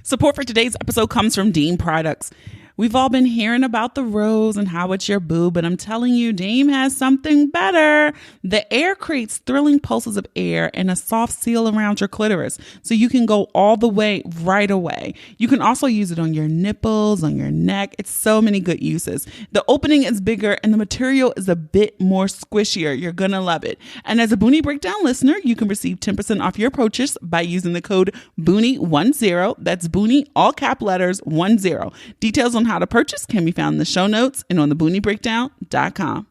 Support for today's episode comes from Dean Products. We've all been hearing about the rose and how it's your boo, but I'm telling you, Dean has something better. The Air creates thrilling pulses of air and a soft seal around your clitoris, so you can go all the way right away. You can also use it on your nipples, on your neck. It's so many good uses. The opening is bigger and the material is a bit more squishier. You're gonna love it. And as a Boonie Breakdown listener, you can receive 10% off your purchase by using the code Boonie10. That's Boonie, all cap letters, 10. Details on how to purchase can be found in the show notes and on thebooниebreakdown.com.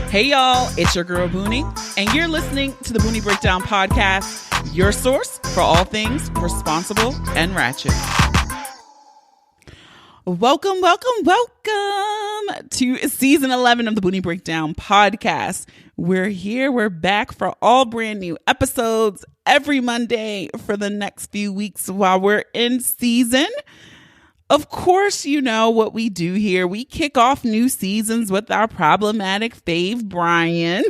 Hey y'all, it's your girl Boonie, and you're listening to the Boonie Breakdown podcast, your source for all things responsible and ratchet. Welcome to season 11 of the Boonie Breakdown podcast. We're here, we're back for all brand new episodes every Monday for the next few weeks while we're in season. Of course, you know what we do here. We kick off new seasons with our problematic fave, Brian.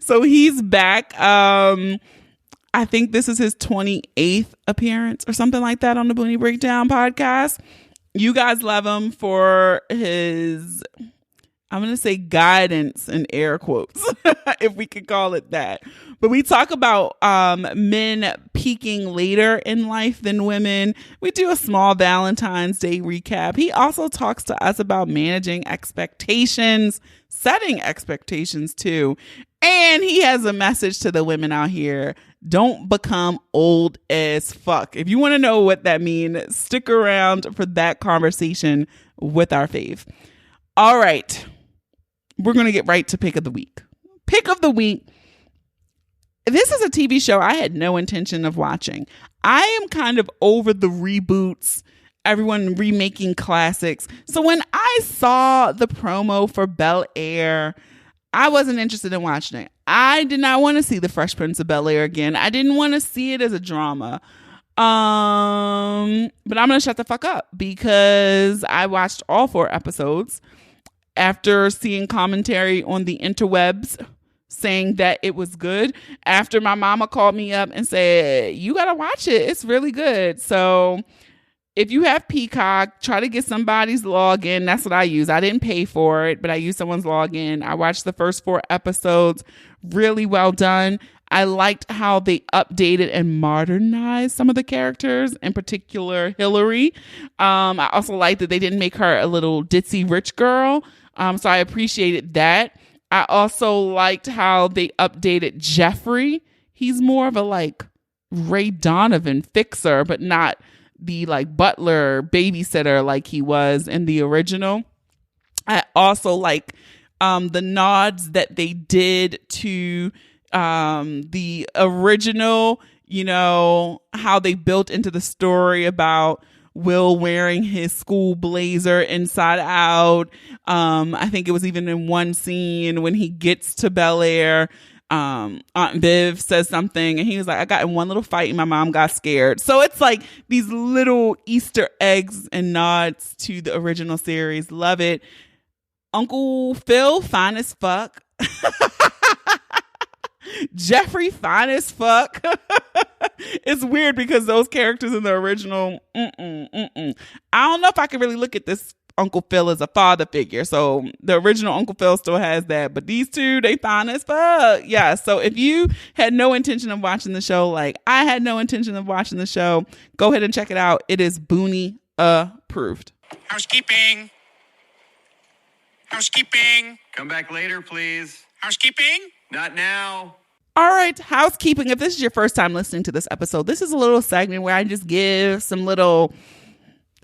So he's back. I think this is his 28th appearance or something like that on the Boonie Breakdown podcast. You guys love him for his, I'm going to say guidance in air quotes, if we could call it that. But we talk about men peaking later in life than women. We do a small Valentine's Day recap. He also talks to us about managing expectations, setting expectations too. And he has a message to the women out here. Don't become old as fuck. If you want to know what that means, stick around for that conversation with our fave. All right. We're going to get right to pick of the week. Pick of the week. This is a TV show I had no intention of watching. I am kind of over the reboots, everyone remaking classics. So when I saw the promo for Bel-Air, I wasn't interested in watching it. I did not want to see The Fresh Prince of Bel-Air again. I didn't want to see it as a drama. But I'm going to shut the fuck up because I watched all 4 episodes after seeing commentary on the interwebs saying that it was good, after my mama called me up and said, you got to watch it. It's really good. So if you have Peacock, try to get somebody's login. That's what I use. I didn't pay for it, but I used someone's login. I watched the first 4 episodes. Really well done. I liked how they updated and modernized some of the characters, in particular Hillary. I also liked that they didn't make her a little ditzy rich girl. So I appreciated that. I also liked how they updated Jeffrey. He's more of a like Ray Donovan fixer, but not the like butler babysitter like he was in the original. I also like the nods that they did to the original, you know, how they built into the story about Will wearing his school blazer inside out. I think it was even in one scene when he gets to Bel-Air, Aunt Viv says something and he was like, I got in one little fight and my mom got scared. So it's like these little Easter eggs and nods to the original series. Love it. Uncle Phil, fine as fuck. Jeffrey, fine as fuck. It's weird because those characters in the original, I don't know if I can really look at this Uncle Phil as a father figure. So the original Uncle Phil still has that, but these two, they fine as fuck. Yeah. So if you had no intention of watching the show, like I had no intention of watching the show, go ahead and check it out. It is Boonie approved. Housekeeping. Come back later, please. Housekeeping. Not now. All right, housekeeping. If this is your first time listening to this episode, this is a little segment where I just give some little,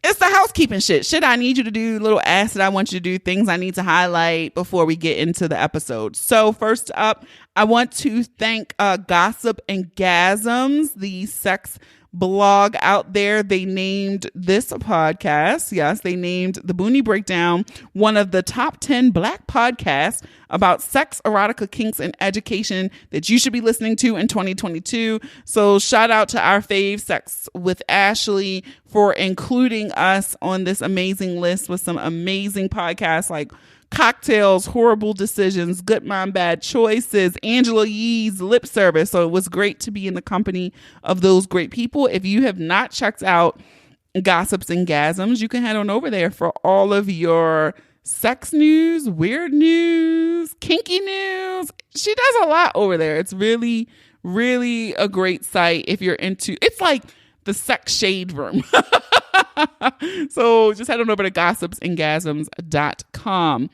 it's the housekeeping shit I need you to do, little ask that I want you to do, things I need to highlight before we get into the episode. So first up, I want to thank Gossip and Gasms, the sex blog out there. They named this podcast, yes, they named the Boonie Breakdown one of the top 10 Black podcasts about sex, erotica, kinks, and education that you should be listening to in 2022. So shout out to our fave, Sex with Ashley, for including us on this amazing list with some amazing podcasts like Cocktails, Horrible Decisions, Good Mom, Bad Choices, Angela Yee's Lip Service. So it was great to be in the company of those great people. If you have not checked out Gossips and Gasms, you can head on over there for all of your sex news, weird news, kinky news. She does a lot over there. It's really, really a great site if you're into, it's like the sex shade room. So just head on over to gossipsandgasms.com.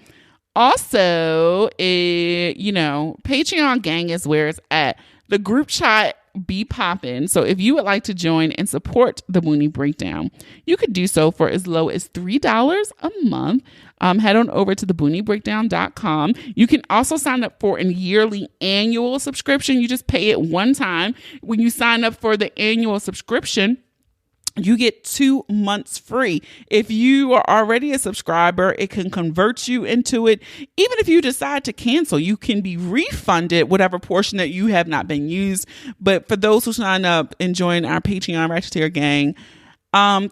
Also, Patreon gang is where it's at. The group chat be popping. So if you would like to join and support the Boonie Breakdown, you could do so for as low as $3 a month. Head on over to theboonieBreakdown.com. You can also sign up for a yearly annual subscription. You just pay it one time. When you sign up for the annual subscription, you get 2 months free. If you are already a subscriber, it can convert you into it. Even if you decide to cancel, you can be refunded whatever portion that you have not been used. But for those who sign up and join our Patreon Ratcheteer gang,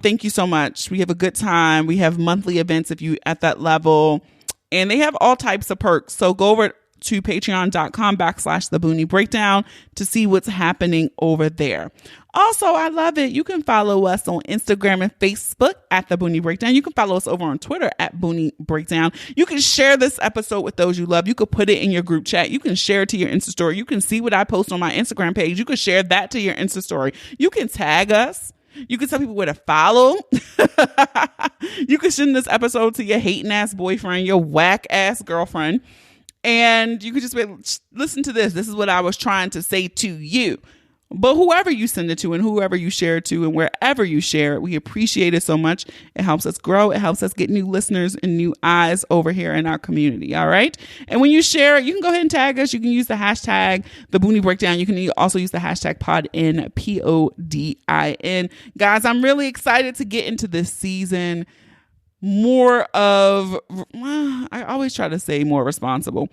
thank you so much. We have a good time. We have monthly events if you at that level, and they have all types of perks. So go over to patreon.com/the Boonie Breakdown to see what's happening over there. Also, I love it. You can follow us on Instagram and Facebook at the Boonie Breakdown. You can follow us over on Twitter at Boonie Breakdown. You can share this episode with those you love. You could put it in your group chat. You can share it to your Insta story. You can see what I post on my Instagram page. You can share that to your Insta story. You can tag us. You can tell people where to follow. You can send this episode to your hating ass boyfriend, your whack ass girlfriend. And you could just be, listen to this. This is what I was trying to say to you. But whoever you send it to and whoever you share it to and wherever you share it, we appreciate it so much. It helps us grow. It helps us get new listeners and new eyes over here in our community. All right. And when you share it, you can go ahead and tag us. You can use the hashtag the Boonie Breakdown. You can also use the hashtag PODIN, PODIN. Guys, I'm really excited to get into this season. More of, I always try to say more responsible,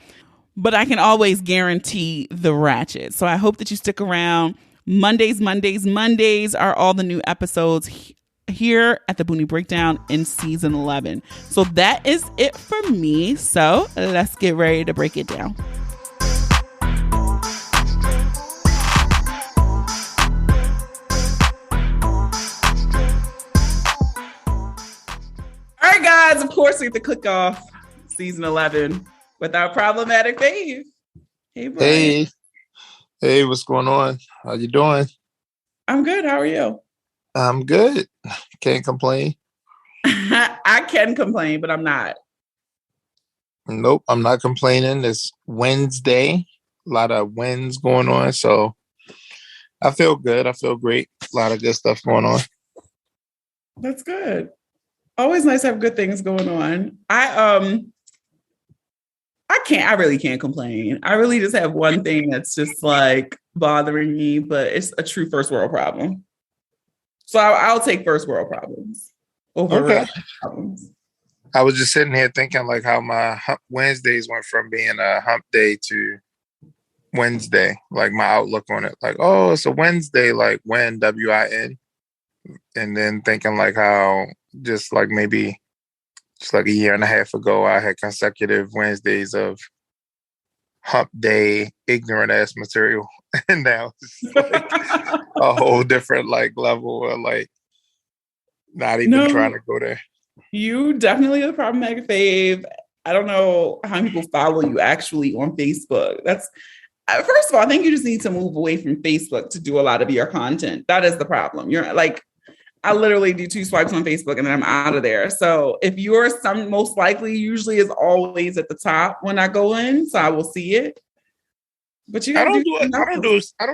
but I can always guarantee the ratchet. So I hope that you stick around. Mondays are all the new episodes here at the Boonie Breakdown in season 11. So that is it for me. So let's get ready to break it down. All right, guys, of course, we have to click off season 11 with our problematic fave. Hey, Brian. Hey, what's going on? How you doing? I'm good. How are you? I'm good. Can't complain. I can complain, but I'm not. Nope, I'm not complaining. It's Wednesday. A lot of wins going on, so I feel good. I feel great. A lot of good stuff going on. That's good. Always nice to have good things going on. I really can't complain. I really just have one thing that's just like bothering me, but it's a true first world problem. So I'll take first world problems over real problems. I was just sitting here thinking like how my Wednesdays went from being a hump day to Wednesday, like my outlook on it. Like, oh, it's a Wednesday, like when, W-I-N. And then thinking like how just like maybe just like a year and a half ago, I had consecutive Wednesdays of hump day, ignorant ass material. And now it's like a whole different like level of like not even trying to go there. You definitely a problematic fave. I don't know how many people follow you actually on Facebook. That's first of all, I think you just need to move away from Facebook to do a lot of your content. That is the problem. You're like, I literally do 2 swipes on Facebook and then I'm out of there. So if you're most likely usually is always at the top when I go in, so I will see it. But you I don't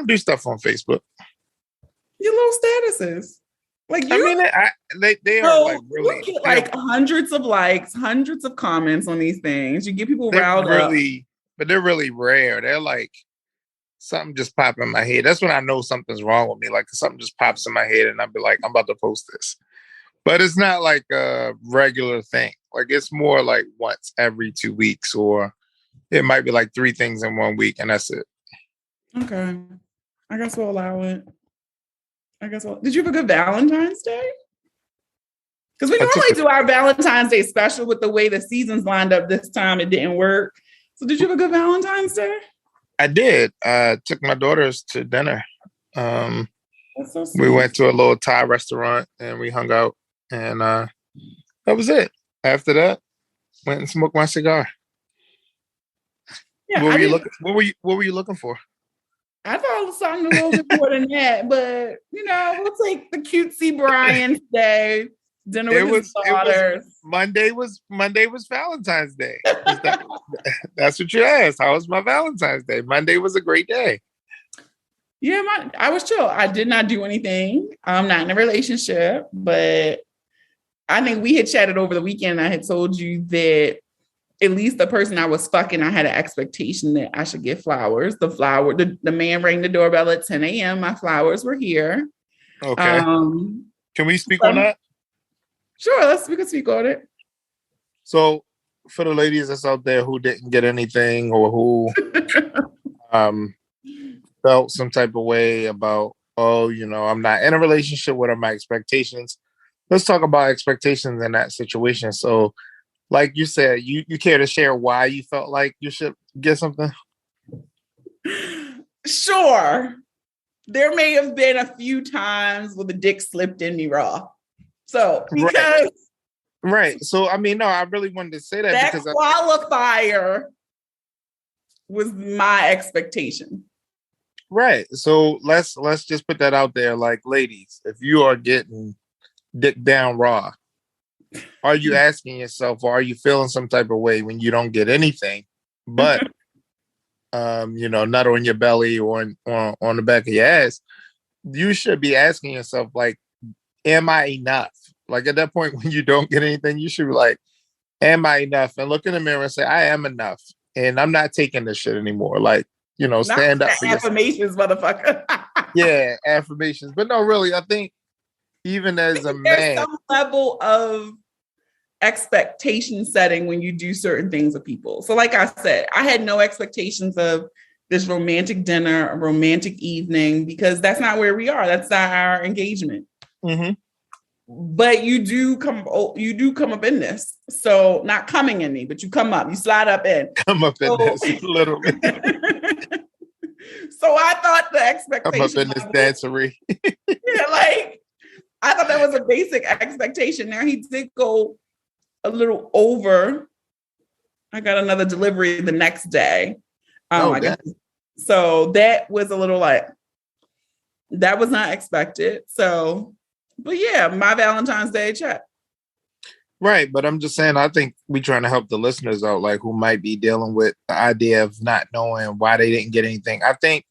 do stuff on Facebook. Your little statuses. Like you, I mean, they are like really you get like hundreds of likes, hundreds of comments on these things. You get people riled up. But they're really rare. They're like something just popped in my head. That's when I know something's wrong with me. Like something just pops in my head and I'll be like, I'm about to post this. But it's not like a regular thing. Like it's more like once every 2 weeks, or it might be like 3 things in 1 week and that's it. Okay. I guess we'll allow it. Did you have a good Valentine's Day? Because we normally do our Valentine's Day special with the way the seasons lined up this time. It didn't work. So did you have a good Valentine's Day? I did. Took my daughters to dinner. That's so sweet. We went to a little Thai restaurant and we hung out. And that was it. After that, went and smoked my cigar. Yeah, what were you looking for? I thought it was something a little bit more than that, but we'll take the cutesy Brian's Day. Dinner with his daughters. Monday was Valentine's Day. That's what you asked. How was my Valentine's Day? Monday was a great day. Yeah, I was chill. I did not do anything. I'm not in a relationship, but I think we had chatted over the weekend. I had told you that at least the person I was fucking, I had an expectation that I should get flowers. The man rang the doorbell at 10 a.m. My flowers were here. Okay. Can we speak on that? Sure, we can speak on it. So, for the ladies that's out there who didn't get anything or who felt some type of way about, I'm not in a relationship, what are my expectations? Let's talk about expectations in that situation. So, like you said, you care to share why you felt like you should get something? Sure. There may have been a few times where the dick slipped in me raw. So, because... Right. So, I mean, no, I really wanted to say that because... qualifier was my expectation. Right. So, let's just put that out there. Like, ladies, if you are getting dick down raw, are you asking yourself, or are you feeling some type of way when you don't get anything, but, nut on your belly or on the back of your ass? You should be asking yourself, like, am I enough? Like at that point, when you don't get anything, you should be like, am I enough? And look in the mirror and say, I am enough. And I'm not taking this shit anymore. Like, stand up for affirmations, motherfucker. Yeah, affirmations. But no, really, I think even as a man, there's some level of expectation setting when you do certain things with people. So like I said, I had no expectations of this romantic dinner, a romantic evening, because that's not where we are. That's not our engagement. Mm-hmm. But you do come up in this. So not coming in me, but you come up, you slide up in. Come up in this, literally. So I thought the expectation. Come up in this dancery. Yeah, like I thought that was a basic expectation. Now he did go a little over. I got another delivery the next day. So that was a little like, that was not expected. So, but yeah, my Valentine's Day check. Right. But I'm just saying, I think we're trying to help the listeners out, like who might be dealing with the idea of not knowing why they didn't get anything. I think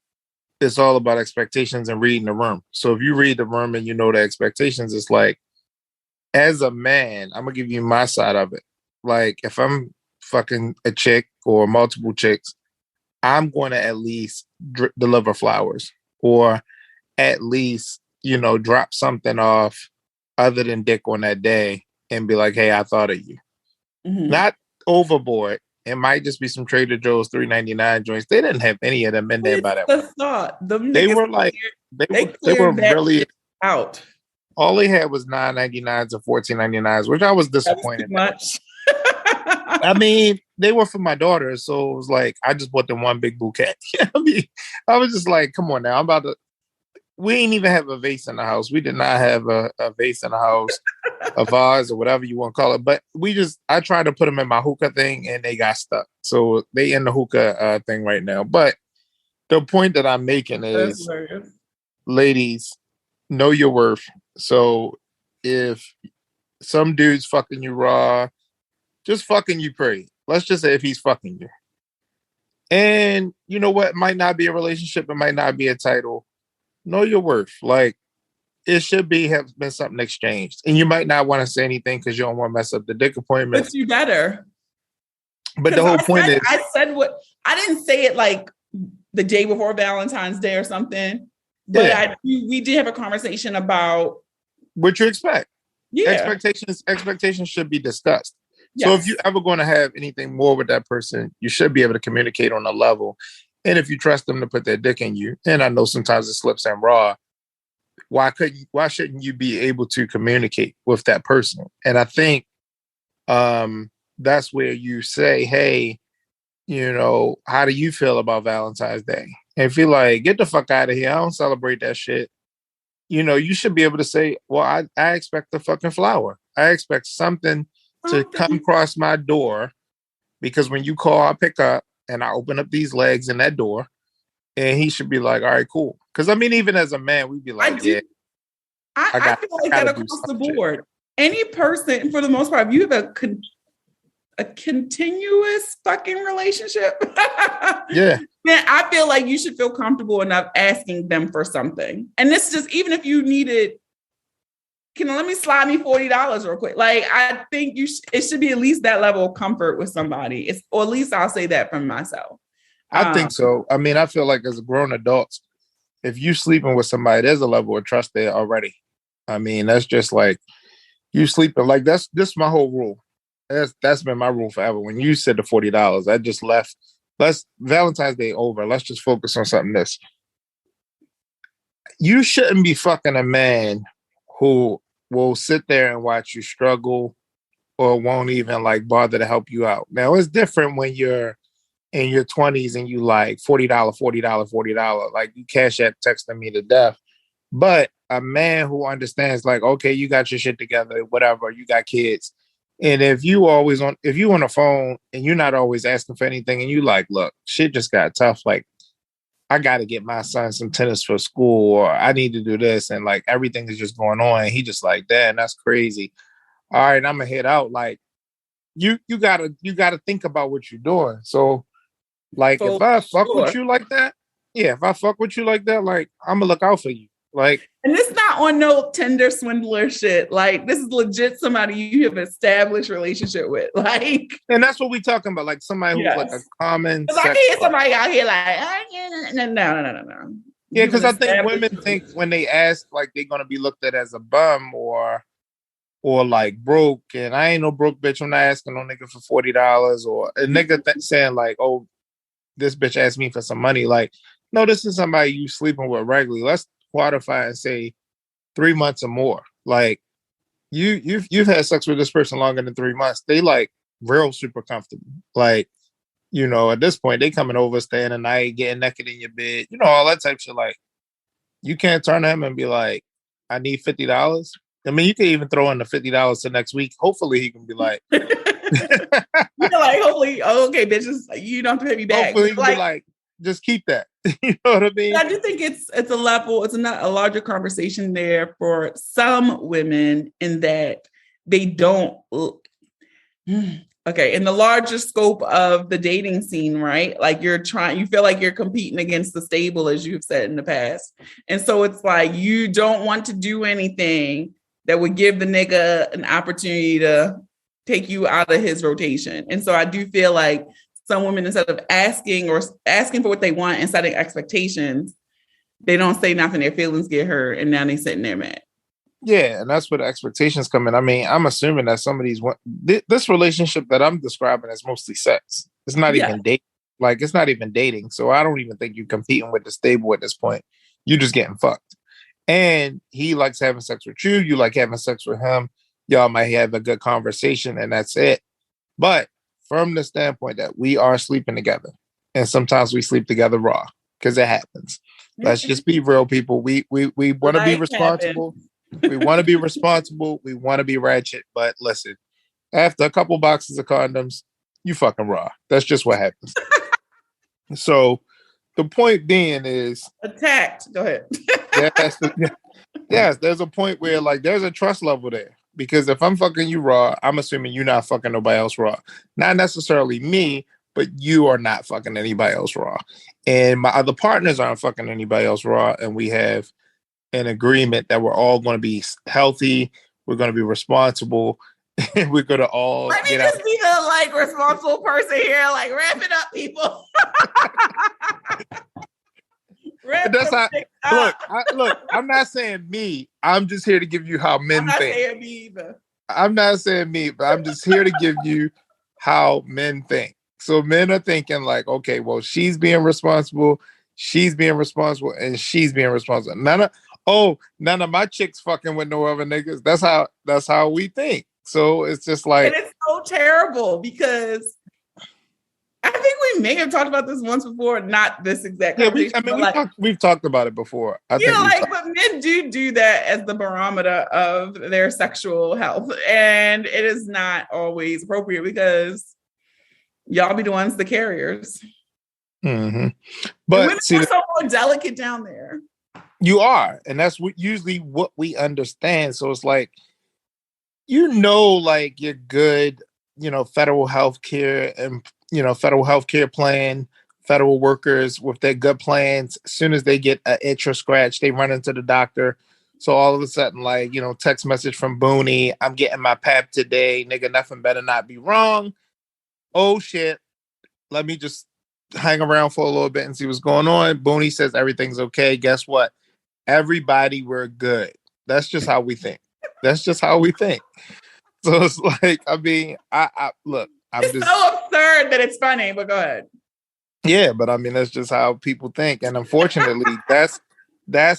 it's all about expectations and reading the room. So if you read the room and you know the expectations, it's like, as a man, I'm going to give you my side of it. Like if I'm fucking a chick or multiple chicks, I'm going to at least deliver flowers or at least, drop something off other than dick on that day and be like, hey, I thought of you. Mm-hmm. Not overboard. It might just be some Trader Joe's $3.99 joints. They didn't have any of them in there by that point. They were like, they were really out. All they had was $9.99s or $14.99s, which I was disappointed. Much. I mean, they were for my daughter, so it was like I just bought them one big bouquet. I mean, I was just like, come on now, we ain't even have a vase in the house. We did not have a vase in the house, a vase or whatever you want to call it. But I tried to put them in my hookah thing and they got stuck. So they in the hookah thing right now. But the point that I'm making is, ladies, know your worth. So if some dude's fucking you raw, just fucking you pretty. Let's just say if he's fucking you. And you know what? It might not be a relationship. It might not be a title. Know your worth. Like, it should have been something exchanged. And you might not want to say anything because you don't want to mess up the dick appointment. But you better. But the whole point is... I said what... I didn't say it like the day before Valentine's Day or something. But yeah. We did have a conversation about... what you expect. Yeah. Expectations should be discussed. Yes. So if you're ever going to have anything more with that person, you should be able to communicate on a level. And if you trust them to put their dick in you, and I know sometimes it slips in raw, why shouldn't you be able to communicate with that person? And I think that's where you say, hey, how do you feel about Valentine's Day? And if you're like, get the fuck out of here, I don't celebrate that shit. You should be able to say, well, I expect a fucking flower. I expect something to come across my door, because when you call, I pick up and I open up these legs in that door, and he should be like, all right, cool. Because I mean, even as a man, we'd be like, I feel like that across the board. Any person, for the most part, if you have a continuous fucking relationship, yeah, then I feel like you should feel comfortable enough asking them for something. And this just, even if you needed, let me slide me $40 real quick. Like, I think it should be at least that level of comfort with somebody. Or at least I'll say that from myself. I think so. I mean, I feel like as a grown adults, if you sleeping with somebody, there's a level of trust there already. I mean, that's just like you sleeping. Like this my whole rule. That's been my rule forever. When you said the $40, I just left. Let's Valentine's Day over. Let's just focus on something else. You shouldn't be fucking a man who will sit there and watch you struggle or won't even like bother to help you out. Now it's different when you're in your 20s and you like $40, $40. Like you Cash App texting me to death. But a man who understands, like, okay, you got your shit together, whatever, you got kids. And if you on the phone and you're not always asking for anything and you like, look, shit just got tough. Like, I got to get my son some tennis for school, or I need to do this. And like, everything is just going on. And he just like, Dad, that's crazy. All right, I'm going to head out. Like, you gotta think about what you're doing. So like, if I fuck with you like that, like, I'm gonna look out for you. Like, and it's not on no Tinder swindler shit. Like, this is legit somebody you have established relationship with. Like, and that's what we talking about. Like somebody who's like a common. Because I can hear somebody out here like, no. Yeah, because I think women think when they ask, like, they're gonna be looked at as a bum or like broke. And I ain't no broke bitch. I'm not asking no nigga for $40 or a nigga saying like, oh, this bitch asked me for some money. Like, no, this is somebody you sleeping with regularly. Let's quantify and say 3 months or more. Like, you've had sex with this person longer than 3 months. They like real super comfortable. Like, at this point, they coming over, staying the night, getting naked in your bed, all that type of shit. Like, you can't turn to him and be like, I need $50. I mean, you can even throw in the $50 to next week. Hopefully he can be like, like, hopefully, okay, bitches, you don't have to pay me back. Hopefully he can be like, just keep that. You know what I mean? I do think it's a level, it's a larger conversation there for some women in that they don't, okay, in the larger scope of the dating scene, right? Like you feel like you're competing against the stable, as you've said in the past. And so it's like, you don't want to do anything that would give the nigga an opportunity to take you out of his rotation. And so I do feel like some women, instead of asking for what they want and setting expectations, they don't say nothing, their feelings get hurt, and now they sitting there mad. Yeah, and that's where the expectations come in. I mean, I'm assuming that some of these, this relationship that I'm describing is mostly sex. It's not even dating. Like, it's not even dating. So I don't even think you're competing with the stable at this point. You're just getting fucked. And he likes having sex with you. You like having sex with him. Y'all might have a good conversation, and that's it. But from the standpoint that we are sleeping together, and sometimes we sleep together raw, because it happens. Let's just be real, people. We want to be responsible. We want to be responsible. We want to be ratchet. But listen, after a couple boxes of condoms, you fucking raw. That's just what happens. So the point being is attacked. Go ahead. Yes, there's a point where like there's a trust level there. Because if I'm fucking you raw, I'm assuming you're not fucking nobody else raw. Not necessarily me, but you are not fucking anybody else raw. And my other partners aren't fucking anybody else raw. And we have an agreement that we're all going to be healthy. We're going to be responsible. And we're going to all Let me just be the like responsible person here. Like, wrap it up, people. That's how. Look. I'm not saying me. I'm just here to give you how men think. I'm not saying me either. I'm not saying me, but I'm just here to give you how men think. So men are thinking like, okay, well, she's being responsible, and she's being responsible. oh, none of my chicks fucking with no other niggas. That's how we think. So it's just like, and it's so terrible because I think we may have talked about this once before, not this exact conversation. We've talked about it before. But men do that as the barometer of their sexual health, and it is not always appropriate because y'all be the ones, the carriers. Mm-hmm. But women are so more delicate down there. You are, and that's usually what we understand. So it's like, like you're good, federal health care and federal health care plan, federal workers with their good plans. As soon as they get an itch or scratch, they run into the doctor. So all of a sudden, like, text message from Boonie, I'm getting my pap today, nigga, nothing better not be wrong. Oh shit. Let me just hang around for a little bit and see what's going on. Boonie says everything's okay. Guess what? Everybody, we're good. That's just how we think. So it's like, I mean, I look, it's so absurd that it's funny, but go ahead. Yeah, but I mean, that's just how people think. And unfortunately, that's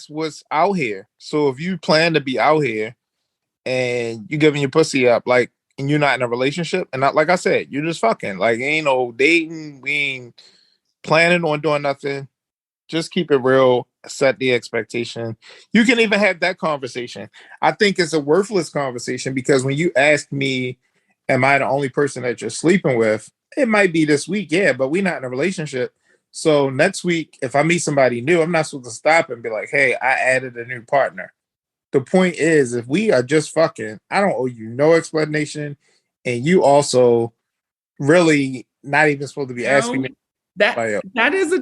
what's out here. So if you plan to be out here and you giving your pussy up, like, and you're not in a relationship, and not, like I said, you're just fucking, like, ain't no dating, we ain't planning on doing nothing. Just keep it real, set the expectation. You can even have that conversation. I think it's a worthless conversation because when you ask me, am I the only person that you're sleeping with? It might be this week, yeah, but we're not in a relationship. So next week, if I meet somebody new, I'm not supposed to stop and be like, hey, I added a new partner. The point is, if we are just fucking, I don't owe you no explanation. And you also really not even supposed to be asking me. That is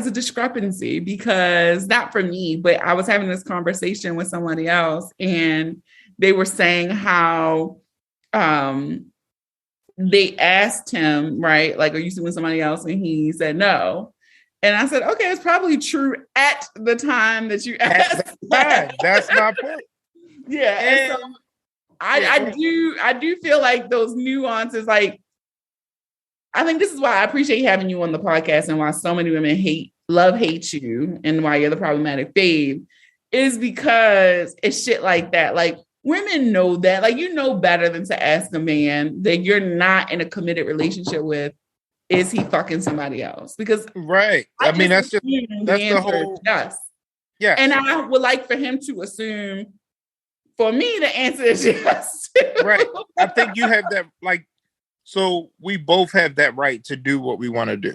a discrepancy because not for me, but I was having this conversation with somebody else and they were saying how they asked him, right? Like, are you sleeping with somebody else? And he said no. And I said, okay, it's probably true at the time that you asked. That's my point. Yeah. And so I do feel like those nuances, like, I think this is why I appreciate having you on the podcast and why so many women hate you and why you're the problematic babe is because it's shit like that. Like, women know that, like, better than to ask a man that you're not in a committed relationship with, is he fucking somebody else? Because right. I mean, that's the whole yes. Yeah. And I would like for him to assume, for me, the answer is yes. Right. I think you have that, like, so we both have that right to do what we want to do.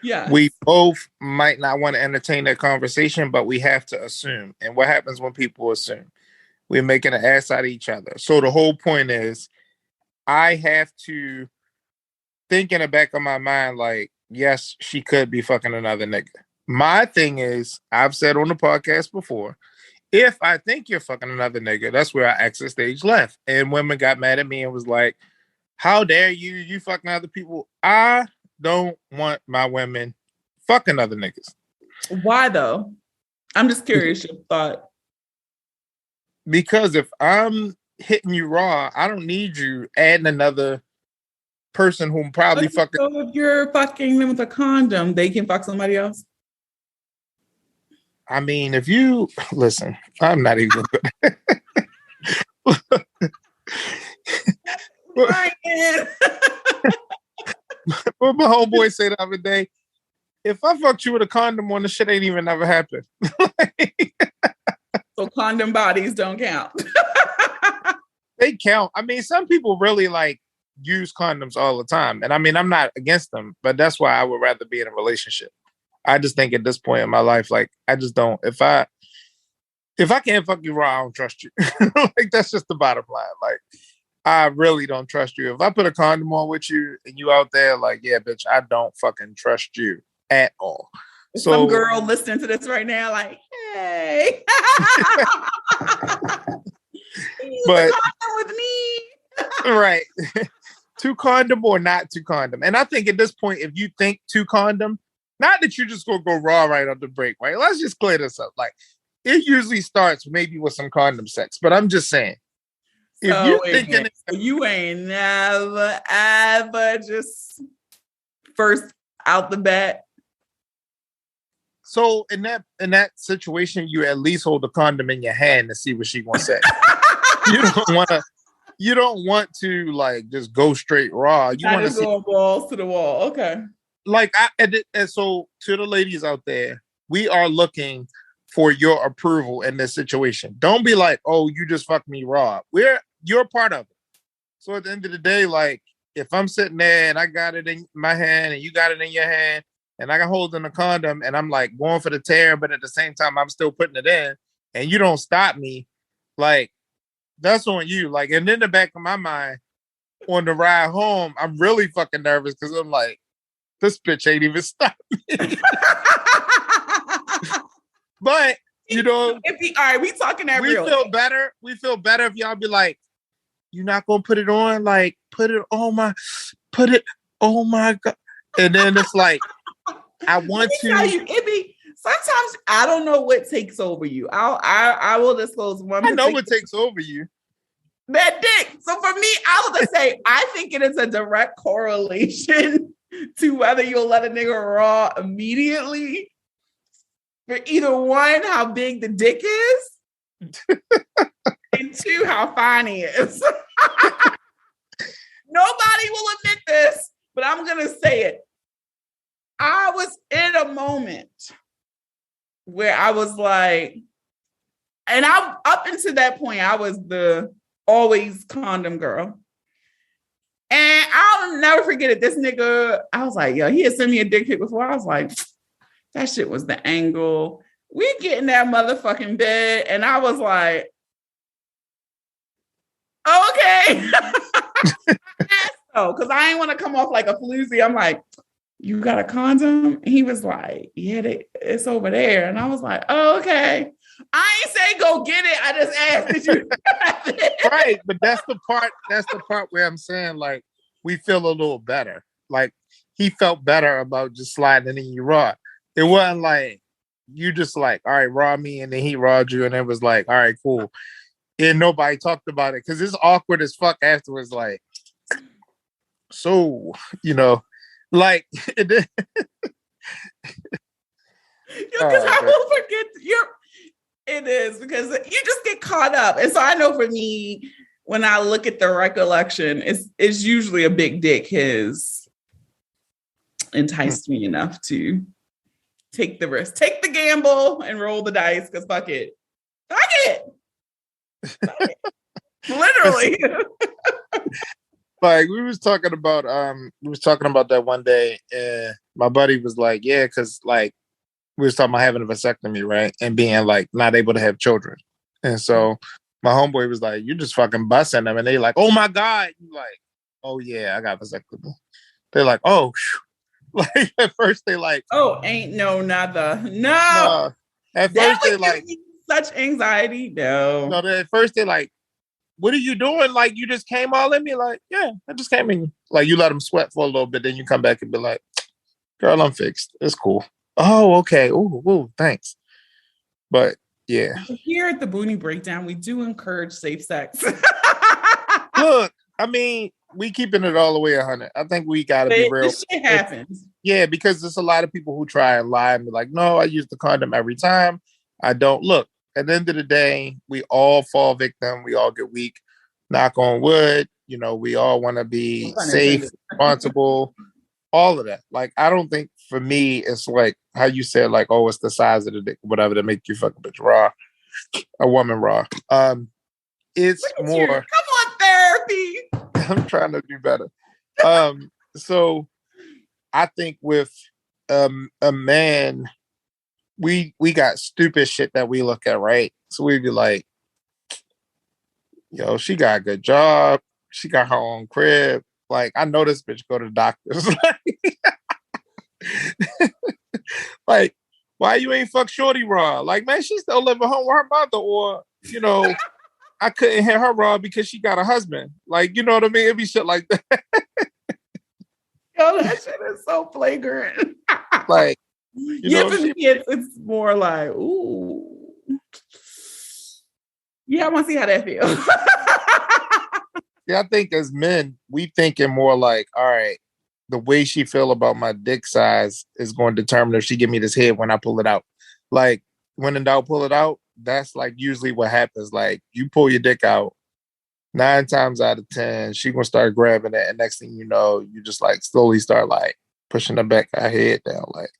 Yeah. We both might not want to entertain that conversation, but we have to assume. And what happens when people assume? We're making an ass out of each other. So the whole point is, I have to think in the back of my mind, like, yes, she could be fucking another nigga. My thing is, I've said on the podcast before, if I think you're fucking another nigga, that's where I exit stage left. And women got mad at me and was like, how dare you? You fucking other people. I don't want my women fucking other niggas. Why though? I'm just curious your thought. Because if I'm hitting you raw, I don't need you adding another person who probably fucking. So if you're fucking them with a condom, they can fuck somebody else? I mean, if you listen, I'm not even good. Ryan. What my homeboy said the other day, if I fucked you with a condom on, the shit ain't even never happened. So condom bodies don't count. They count. I mean, some people really like use condoms all the time. And I mean, I'm not against them, but that's why I would rather be in a relationship. I just think at this point in my life, like, I just don't, if I can't fuck you raw, I don't trust you. Like, that's just the bottom line. Like, I really don't trust you. If I put a condom on with you and you out there, like, yeah, bitch, I don't fucking trust you at all. So, some girl listening to this right now, like, hey, but with me, right? Two condom or not two condom? And I think at this point, if you think two condom, not that you're just gonna go raw right on the break, right? Let's just clear this up. Like, it usually starts maybe with some condom sex, but I'm just saying, if so you're thinking you ain't never ever just first out the bat. So in that situation, you at least hold the condom in your hand to see what she gonna say. You don't want to like just go straight raw. You want to see go balls to the wall. Okay. Like and so to the ladies out there, we are looking for your approval in this situation. Don't be like, oh, you just fucked me raw. You're part of it. So at the end of the day, like if I'm sitting there and I got it in my hand and you got it in your hand and I got holding the condom and I'm like going for the tear, but at the same time I'm still putting it in and you don't stop me, like that's on you. Like, and in the back of my mind, on the ride home, I'm really fucking nervous because I'm like, this bitch ain't even stopped me. But you know, all right, we talking that we real. feel better. We feel better if y'all be like, you're not gonna put it on, like put it. Oh my god. And then it's like, I want to tell you, sometimes I don't know what takes over you. I will disclose one. I know what takes over you. That dick. So for me, I will just say I think it is a direct correlation to whether you'll let a nigga raw immediately. For either one, how big the dick is, and two, how fine he is. Nobody will admit this, but I'm gonna say it. I was in a moment where I was like, and I up until that point, I was the always condom girl. And I'll never forget it. This nigga, I was like, yo, he had sent me a dick pic before. I was like, that shit was the angle. We get in that motherfucking bed, and I was like, okay. So, because I ain't want to come off like a floozy. I'm like, you got a condom? And he was like, yeah, it's over there. And I was like, oh, okay. I ain't say go get it. I just asked, did you have it? Right, but that's the part where I'm saying, like, we feel a little better. Like, he felt better about just sliding in you raw. It wasn't like, you just like, all right, raw me, and then he rawed you, and it was like, all right, cool. And nobody talked about it, because it's awkward as fuck afterwards, like, so, you know, like, because I will forget it is because you just get caught up. And so I know for me, when I look at the recollection, it's usually a big dick has enticed me enough to take the risk, take the gamble, and roll the dice. Because fuck it, literally. Like we was talking about that one day, and my buddy was like, yeah, because like we was talking about having a vasectomy, right? And being like not able to have children. And so my homeboy was like, you just fucking busting them. And they like, oh my God. You like, oh yeah, I got vasectomy. They're like, oh, like at first they like, oh, ain't no nother. No. At first they like such anxiety. No. At first they like, what are you doing? Like you just came all in me? Like, yeah, I just came in you. Like you let them sweat for a little bit, then you come back and be like, girl, I'm fixed. It's cool. Oh, okay. Ooh, thanks. But yeah. Here at the Boonie Breakdown, we do encourage safe sex. Look, I mean, we keeping it all the way 100. I think we gotta be real. This shit happens. Yeah, because there's a lot of people who try and lie and be like, no, I use the condom every time. I don't. Look, at the end of the day, we all fall victim. We all get weak. Knock on wood. You know, we all want to be safe, responsible. All of that. Like, I don't think for me, it's like how you said, like, oh, it's the size of the dick, whatever, that make you fucking bitch raw, a woman raw. It's more. Come on, therapy. I'm trying to do better. So I think with a man, we got stupid shit that we look at, right? So we'd be like, yo, she got a good job. She got her own crib. Like, I know this bitch go to doctors. Like, why you ain't fuck shorty raw? Like, man, she still living home with her mother. Or, you know, I couldn't hit her raw because she got a husband. Like, you know what I mean? It'd be shit like that. Yo, that shit is so flagrant. Like, you know, for me, it's more like, ooh. Yeah, I want to see how that feels. Yeah, I think as men, we thinking more like, all right, the way she feel about my dick size is going to determine if she give me this head when I pull it out. Like, when in doubt, pull it out. That's like usually what happens. Like, you pull your dick out, 9 times out of 10, she gonna start grabbing it, and next thing you know, you just like slowly start like pushing the back of her head down, like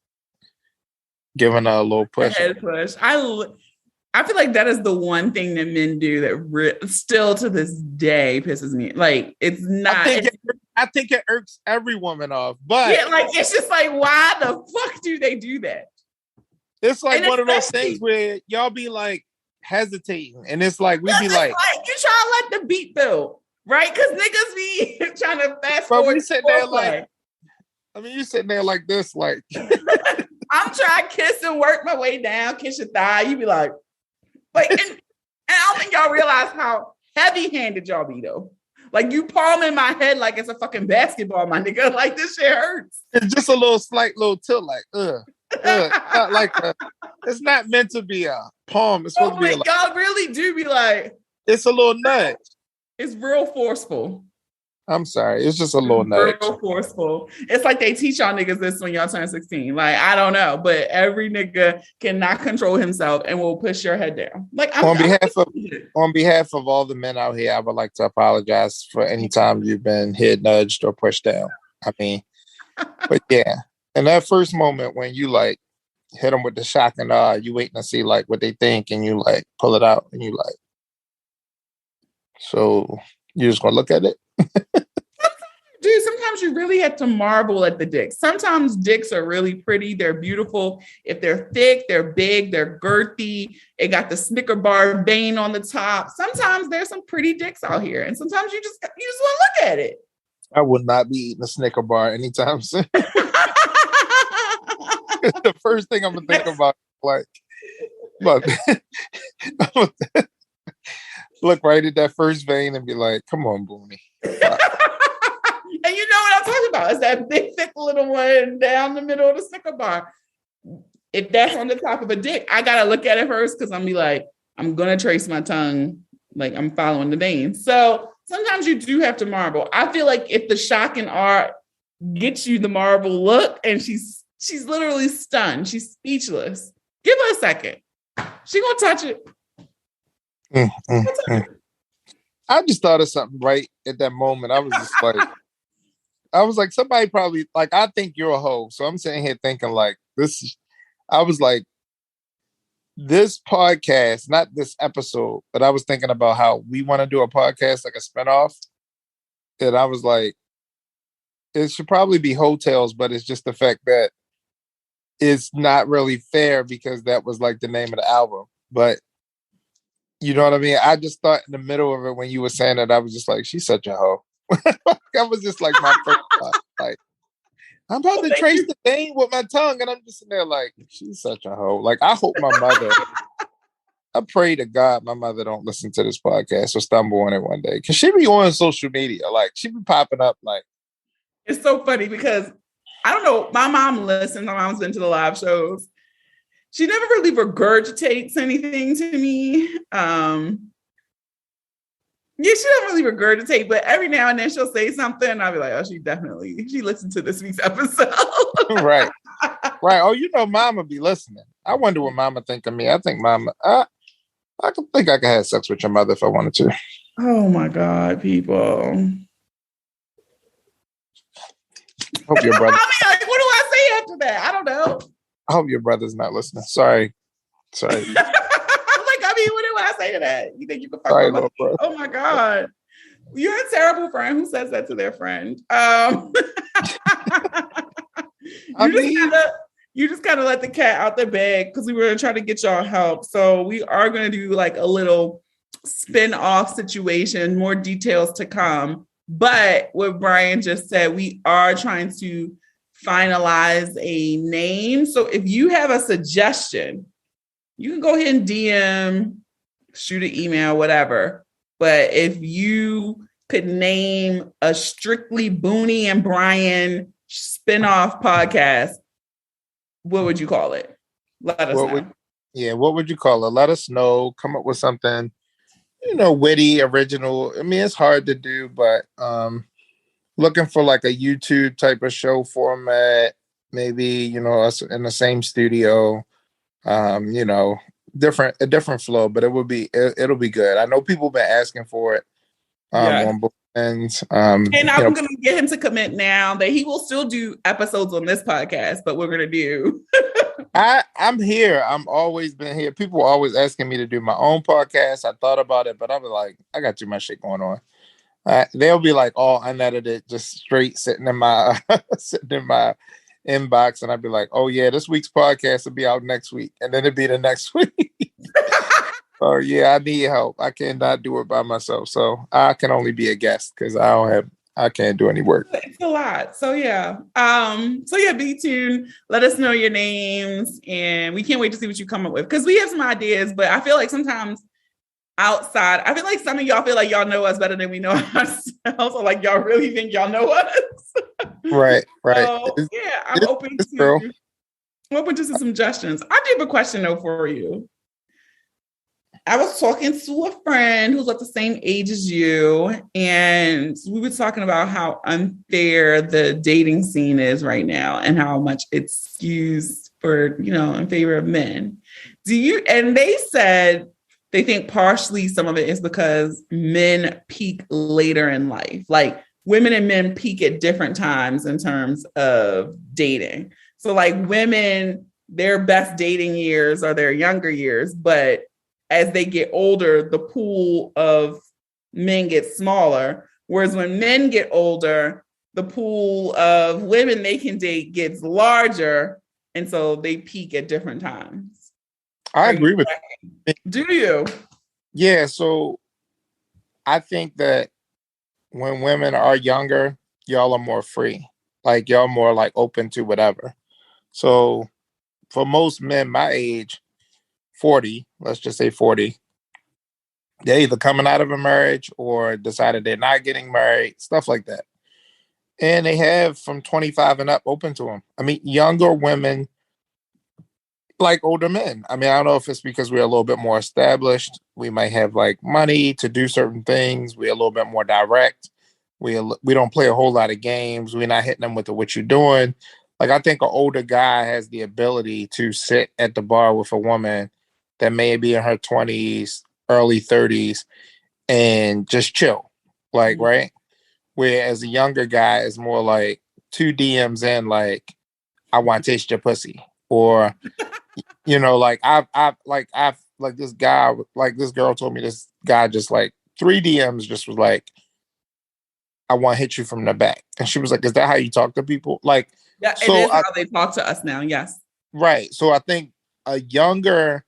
giving her a little push. Head push. I feel like that is the one thing that men do that still to this day pisses me. Like, it's not. I think it irks every woman off, but yeah, like it's just like, why the fuck do they do that? It's like one of those things where y'all be like hesitating, and it's like we be like you try to let the beat build, right? Because niggas be trying to fast forward. But we sitting there like, I mean, you sitting there like this, like I'm trying to kiss and work my way down, kiss your thigh. You be like, and I don't think y'all realize how heavy-handed y'all be though. Like, you palming my head like it's a fucking basketball, my nigga. Like, this shit hurts. It's just a slight tilt, like not like it's not meant to be a palm. It's supposed to be like, y'all really do be like, it's a little nudge. It's real forceful. I'm sorry, it's just a little nudge. Real forceful. It's like they teach y'all niggas this when y'all turn 16. Like, I don't know, but every nigga cannot control himself and will push your head down. Like, on behalf of all the men out here, I would like to apologize for any time you've been head nudged or pushed down. I mean, but yeah, in that first moment when you like hit them with the shock and awe, you waiting to see like what they think, and you like pull it out, and you like, so you're just gonna look at it. Dude, sometimes you really have to marvel at the dick. Sometimes dicks are really pretty. They're beautiful. If they're thick, they're big, they're girthy. It got the Snicker bar vein on the top. Sometimes there's some pretty dicks out here. And sometimes you just want to look at it. I would not be eating a Snicker bar anytime soon. The first thing I'm going to think about, like, look right at that first vein and be like, come on, Boonie. And you know what I'm talking about? It's that big, thick little one down the middle of the Snicker bar. If that's on the top of a dick, I got to look at it first because I'm be like, I'm going to trace my tongue. Like, I'm following the vein. So sometimes you do have to marvel. I feel like if the shock and art gets you the marvel look and she's literally stunned. She's speechless. Give her a second. She going to touch it. I just thought of something right at that moment. I was like, somebody probably, like, I think you're a hoe. So I'm sitting here thinking like I was like, this podcast, not this episode, but I was thinking about how we want to do a podcast, like a spinoff. And I was like, it should probably be hotels, but it's just the fact that it's not really fair because that was like the name of the album. But you know what I mean? I just thought in the middle of it when you were saying that, I was just like, she's such a hoe. That was just like my first thought. Like, I'm about to trace the thing with my tongue, and I'm just in there like, she's such a hoe. Like, I hope my mother, I pray to God my mother don't listen to this podcast or stumble on it one day. Because she be on social media. Like, she be popping up like. It's so funny because, I don't know, my mom listens. My mom's been to the live shows. She never really regurgitates anything to me. Yeah, she doesn't really regurgitate, but every now and then she'll say something and I'll be like, oh, she listened to this week's episode. Right. Oh, you know, mama be listening. I wonder what mama think of me. I think mama, I think I could have sex with your mother if I wanted to. Oh my God, people. Hope your brother. I mean, like, what do I say after that? I don't know. I hope your brother's not listening. Sorry. I'm like, I mean, what do I say to that? You think you can fuck with my... Oh my God. You're a terrible friend who says that to their friend. You just kind of let the cat out the bag because we were trying to get y'all help. So we are going to do like a little spin-off situation, more details to come. But what Brian just said, we are trying to finalize a name. So if you have a suggestion, you can go ahead and DM, shoot an email, whatever. But if you could name a strictly Boonie and Brian spin-off podcast, what would you call it? Let us know. What would you call it? Let us know. Come up with something, witty, original. I mean, it's hard to do, but looking for like a YouTube type of show format, maybe, you know, us in the same studio, you know, a different flow, but it'll be good. I know people been asking for it Yeah. on both ends. And You I'm know, going to get him to commit now that he will still do episodes on this podcast, but we're going to do. I'm here. I'm always been here. People always asking me to do my own podcast. I thought about it, but I was like, I got too much shit going on. They'll be like all unedited, just straight sitting in my sitting in my inbox, and I'd be like, "Oh yeah, this week's podcast will be out next week," and then it'd be the next week. Oh yeah, I need help. I cannot do it by myself, so I can only be a guest because I can't do any work. It's a lot. So yeah. Be tuned. Let us know your names, and we can't wait to see what you come up with because we have some ideas, but I feel like sometimes outside, I feel like some of y'all feel like y'all know us better than we know ourselves, or like y'all really think y'all know us. Right. So yeah, I'm open to some suggestions. I do have a question though for you. I was talking to a friend who's like the same age as you, and we were talking about how unfair the dating scene is right now and how much it's skews for, you know, in favor of men. And they said they think partially some of it is because men peak later in life. Like women and men peak at different times in terms of dating. So like women, their best dating years are their younger years, but as they get older, the pool of men gets smaller. Whereas when men get older, the pool of women they can date gets larger. And so they peak at different times. I agree with you. Do you? Yeah, so I think that when women are younger, y'all are more free. Like y'all more like open to whatever. So for most men my age, 40, let's just say 40, they're either coming out of a marriage or decided they're not getting married, stuff like that. And they have from 25 and up open to them. I mean, younger women like older men. I mean, I don't know if it's because we're a little bit more established. We might have like money to do certain things. We're a little bit more direct. We don't play a whole lot of games. We're not hitting them with what you're doing. Like I think an older guy has the ability to sit at the bar with a woman that may be in her 20s, early 30s, and just chill. Like, right? Whereas a younger guy is more like two DMs in, like, I want to taste your pussy. Or you know, like I've this guy, like this girl told me this guy just like three DMs just was like, I want to hit you from the back. And she was like, is that how you talk to people? Like, yeah, it is how they talk to us now. Yes. Right. So I think a younger,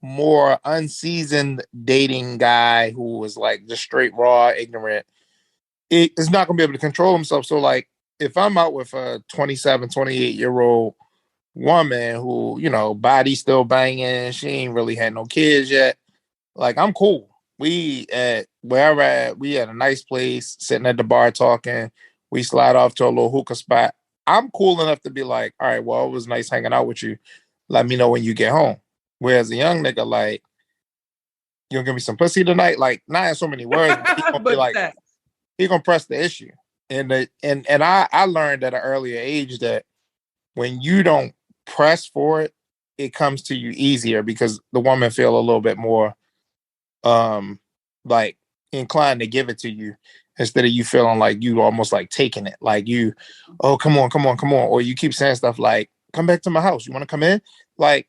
more unseasoned dating guy who was like just straight raw, ignorant, is not going to be able to control himself. So like, if I'm out with a 27, 28-year-old woman who, you know, body still banging, she ain't really had no kids yet, like I'm cool. We at a nice place, sitting at the bar talking. We slide off to a little hookah spot. I'm cool enough to be like, all right, well, it was nice hanging out with you. Let me know when you get home. Whereas a young nigga, like, you gonna give me some pussy tonight? Like, not in so many words, but he gonna be like, he gonna press the issue. And I learned at an earlier age that when you don't press for it, it comes to you easier because the woman feel a little bit more like inclined to give it to you instead of you feeling like you almost like taking it. Like you, oh, come on. Or you keep saying stuff like, come back to my house. You want to come in? Like,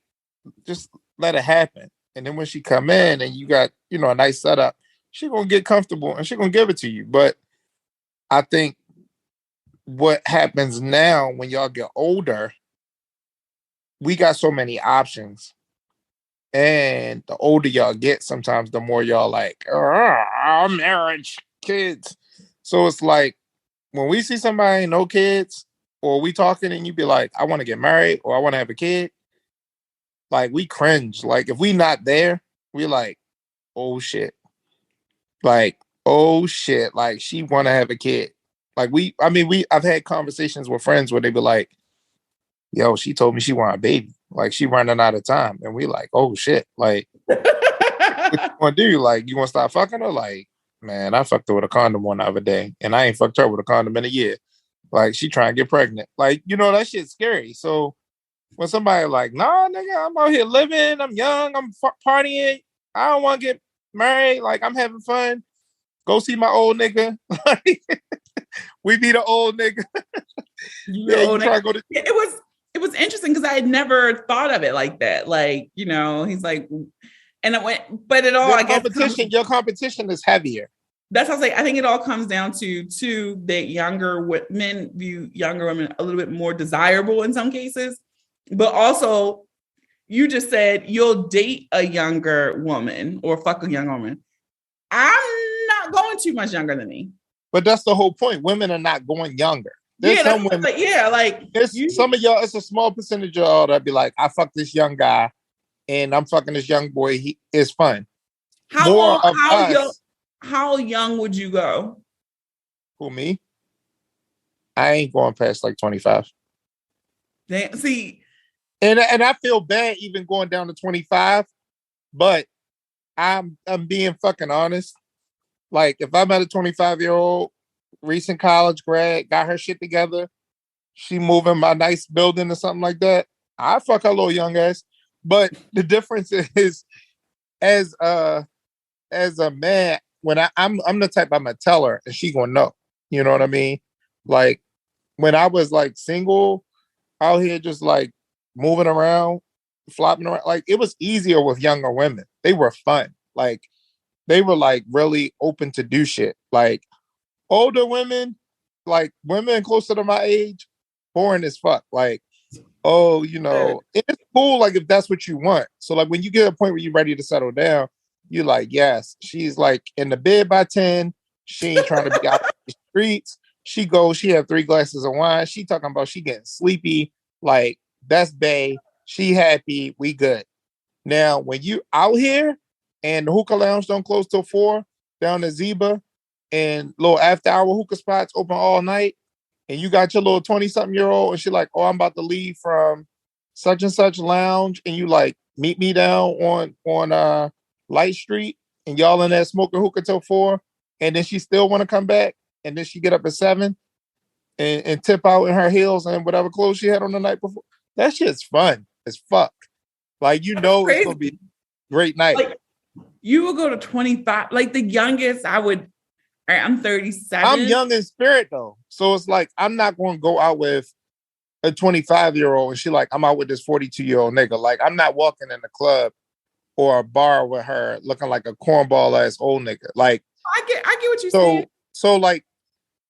just let it happen. And then when she come in and you got, you know, a nice setup, she gonna get comfortable and she gonna give it to you. But I think what happens now when y'all get older, we got so many options. And the older y'all get, sometimes the more y'all like, marriage, kids. So it's like when we see somebody no kids, or we talking and you be like, I want to get married or I want to have a kid, like we cringe. Like if we not there, we like, oh shit. Like, oh shit. Like she want to have a kid. Like I've had conversations with friends where they be like, yo, she told me she want a baby. Like she running out of time. And we like, oh shit. Like, what you want to do? Like, you want to start fucking her? Like, Man, I fucked her with a condom one other day, and I ain't fucked her with a condom in a year. Like, she trying to get pregnant. Like, that shit's scary. So when somebody like, nah, nigga, I'm out here living, I'm young, I'm partying, I don't want to get married, like, I'm having fun. Go see my old nigga. We be the old nigga. Yeah, you try to go to. Yeah, it was interesting because I had never thought of it like that. Like, he's like, and it went, but it all, I guess, Your competition is heavier. That's how I say. I think it all comes down to that men view younger women a little bit more desirable in some cases, but also you just said you'll date a younger woman or fuck a young woman. I'm not going too much younger than me. But that's the whole point. Women are not going younger. There's some women. Some of y'all. It's a small percentage of y'all that be like, I fuck this young guy, and I'm fucking this young boy. He is fun. How young would you go? Who, me? I ain't going past like 25. Damn, see, and I feel bad even going down to 25, but I'm being fucking honest. Like, if I'm at a 25-year-old, recent college grad, got her shit together, she moving my nice building or something like that, I fuck her little young ass. But the difference is, as a man, when I'm the type, I'm gonna tell her and she gonna know. You know what I mean? Like, when I was like single out here, just like moving around, flopping around, like, it was easier with younger women. They were fun. Like, they were like really open to do shit. Like, older women, like women closer to my age, boring as fuck. Like, oh, it's cool, like, if that's what you want. So like, when you get to a point where you're ready to settle down, you're like, yes, she's like in the bed by 10. She ain't trying to be out in the streets. She have 3 glasses of wine. She talking about she getting sleepy. Like, that's bae. She happy. We good. Now, when you out here and the hookah lounge don't close till 4 down the Zebra, and little after hour hookah spots open all night, and you got your little 20-something-year-old, and she like, oh, I'm about to leave from such and such lounge, and you like, meet me down on Light Street, and y'all in there smoking hookah till 4, and then she still want to come back, and then she get up at 7 and tip out in her heels and whatever clothes she had on the night before. That shit's fun as fuck. Like, it's gonna be a great night. Like, you would go to 25. Like, the youngest I would. All right, I'm 37. I'm young in spirit though, so it's like, I'm not going to go out with a 25-year-old and she like, I'm out with this 42-year-old nigga. Like, I'm not walking in the club or a bar with her looking like a cornball ass old nigga. Like, I get what you're saying. So like,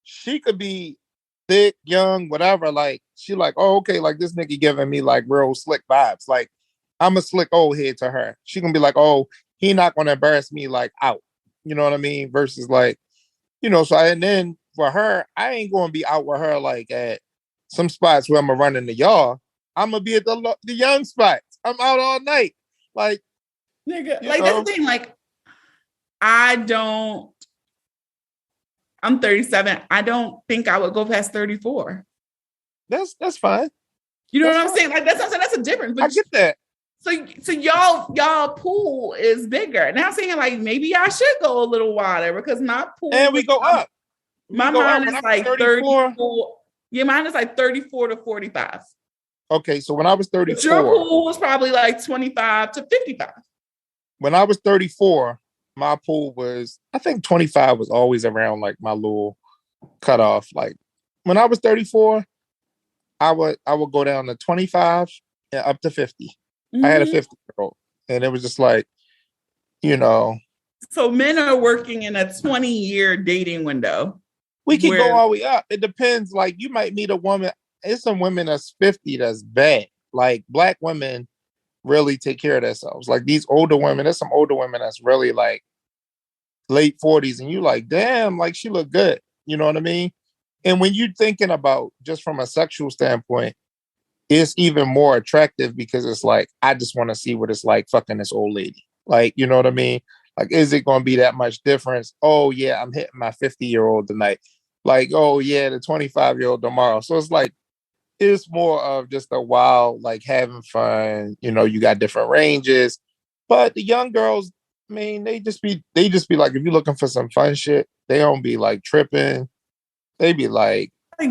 she could be thick, young, whatever. Like, she like, oh, okay, like, this nigga giving me like real slick vibes. Like, I'm a slick old head to her. She gonna be like, oh, he not gonna embarrass me like out. You know what I mean? Versus like, so, and then for her, I ain't gonna be out with her like at some spots where I'm gonna run into y'all. I'm gonna be at the young spots. I'm out all night. Like, nigga, like, that's the thing. Like, I'm 37. I don't think I would go past 34. That's fine. You know what I'm saying? Like, that's a difference. But I get that. So y'all pool is bigger. Now I'm saying, like, maybe I should go a little wider because my pool, and we go up. My mind is like 34. Yeah, mine is like 34 to 45. Okay, so when I was 34, but your pool was probably like 25 to 55. When I was 34, my pool was, I think 25 was always around like my little cutoff. Like, when I was 34, I would go down to 25 and up to 50. Mm-hmm. I had a 50-year-old, and it was just like, So men are working in a 20-year dating window. We can go all the way up. It depends. Like, you might meet a woman. There's some women that's 50 that's bad. Like, Black women really take care of themselves. Like, these older women, there's some older women that's really like late 40s, and you like, damn, like, she look good. You know what I mean? And when you're thinking about just from a sexual standpoint, it's even more attractive because it's like, I just want to see what it's like fucking this old lady. Like, you know what I mean? Like, is it going to be that much difference? Oh, yeah, I'm hitting my 50-year-old tonight. Like, oh, yeah, the 25-year-old tomorrow. So it's like, it's more of just a wild, like, having fun. You got different ranges. But the young girls, I mean, they just be like, if you're looking for some fun shit, they don't be like tripping. They be like, Like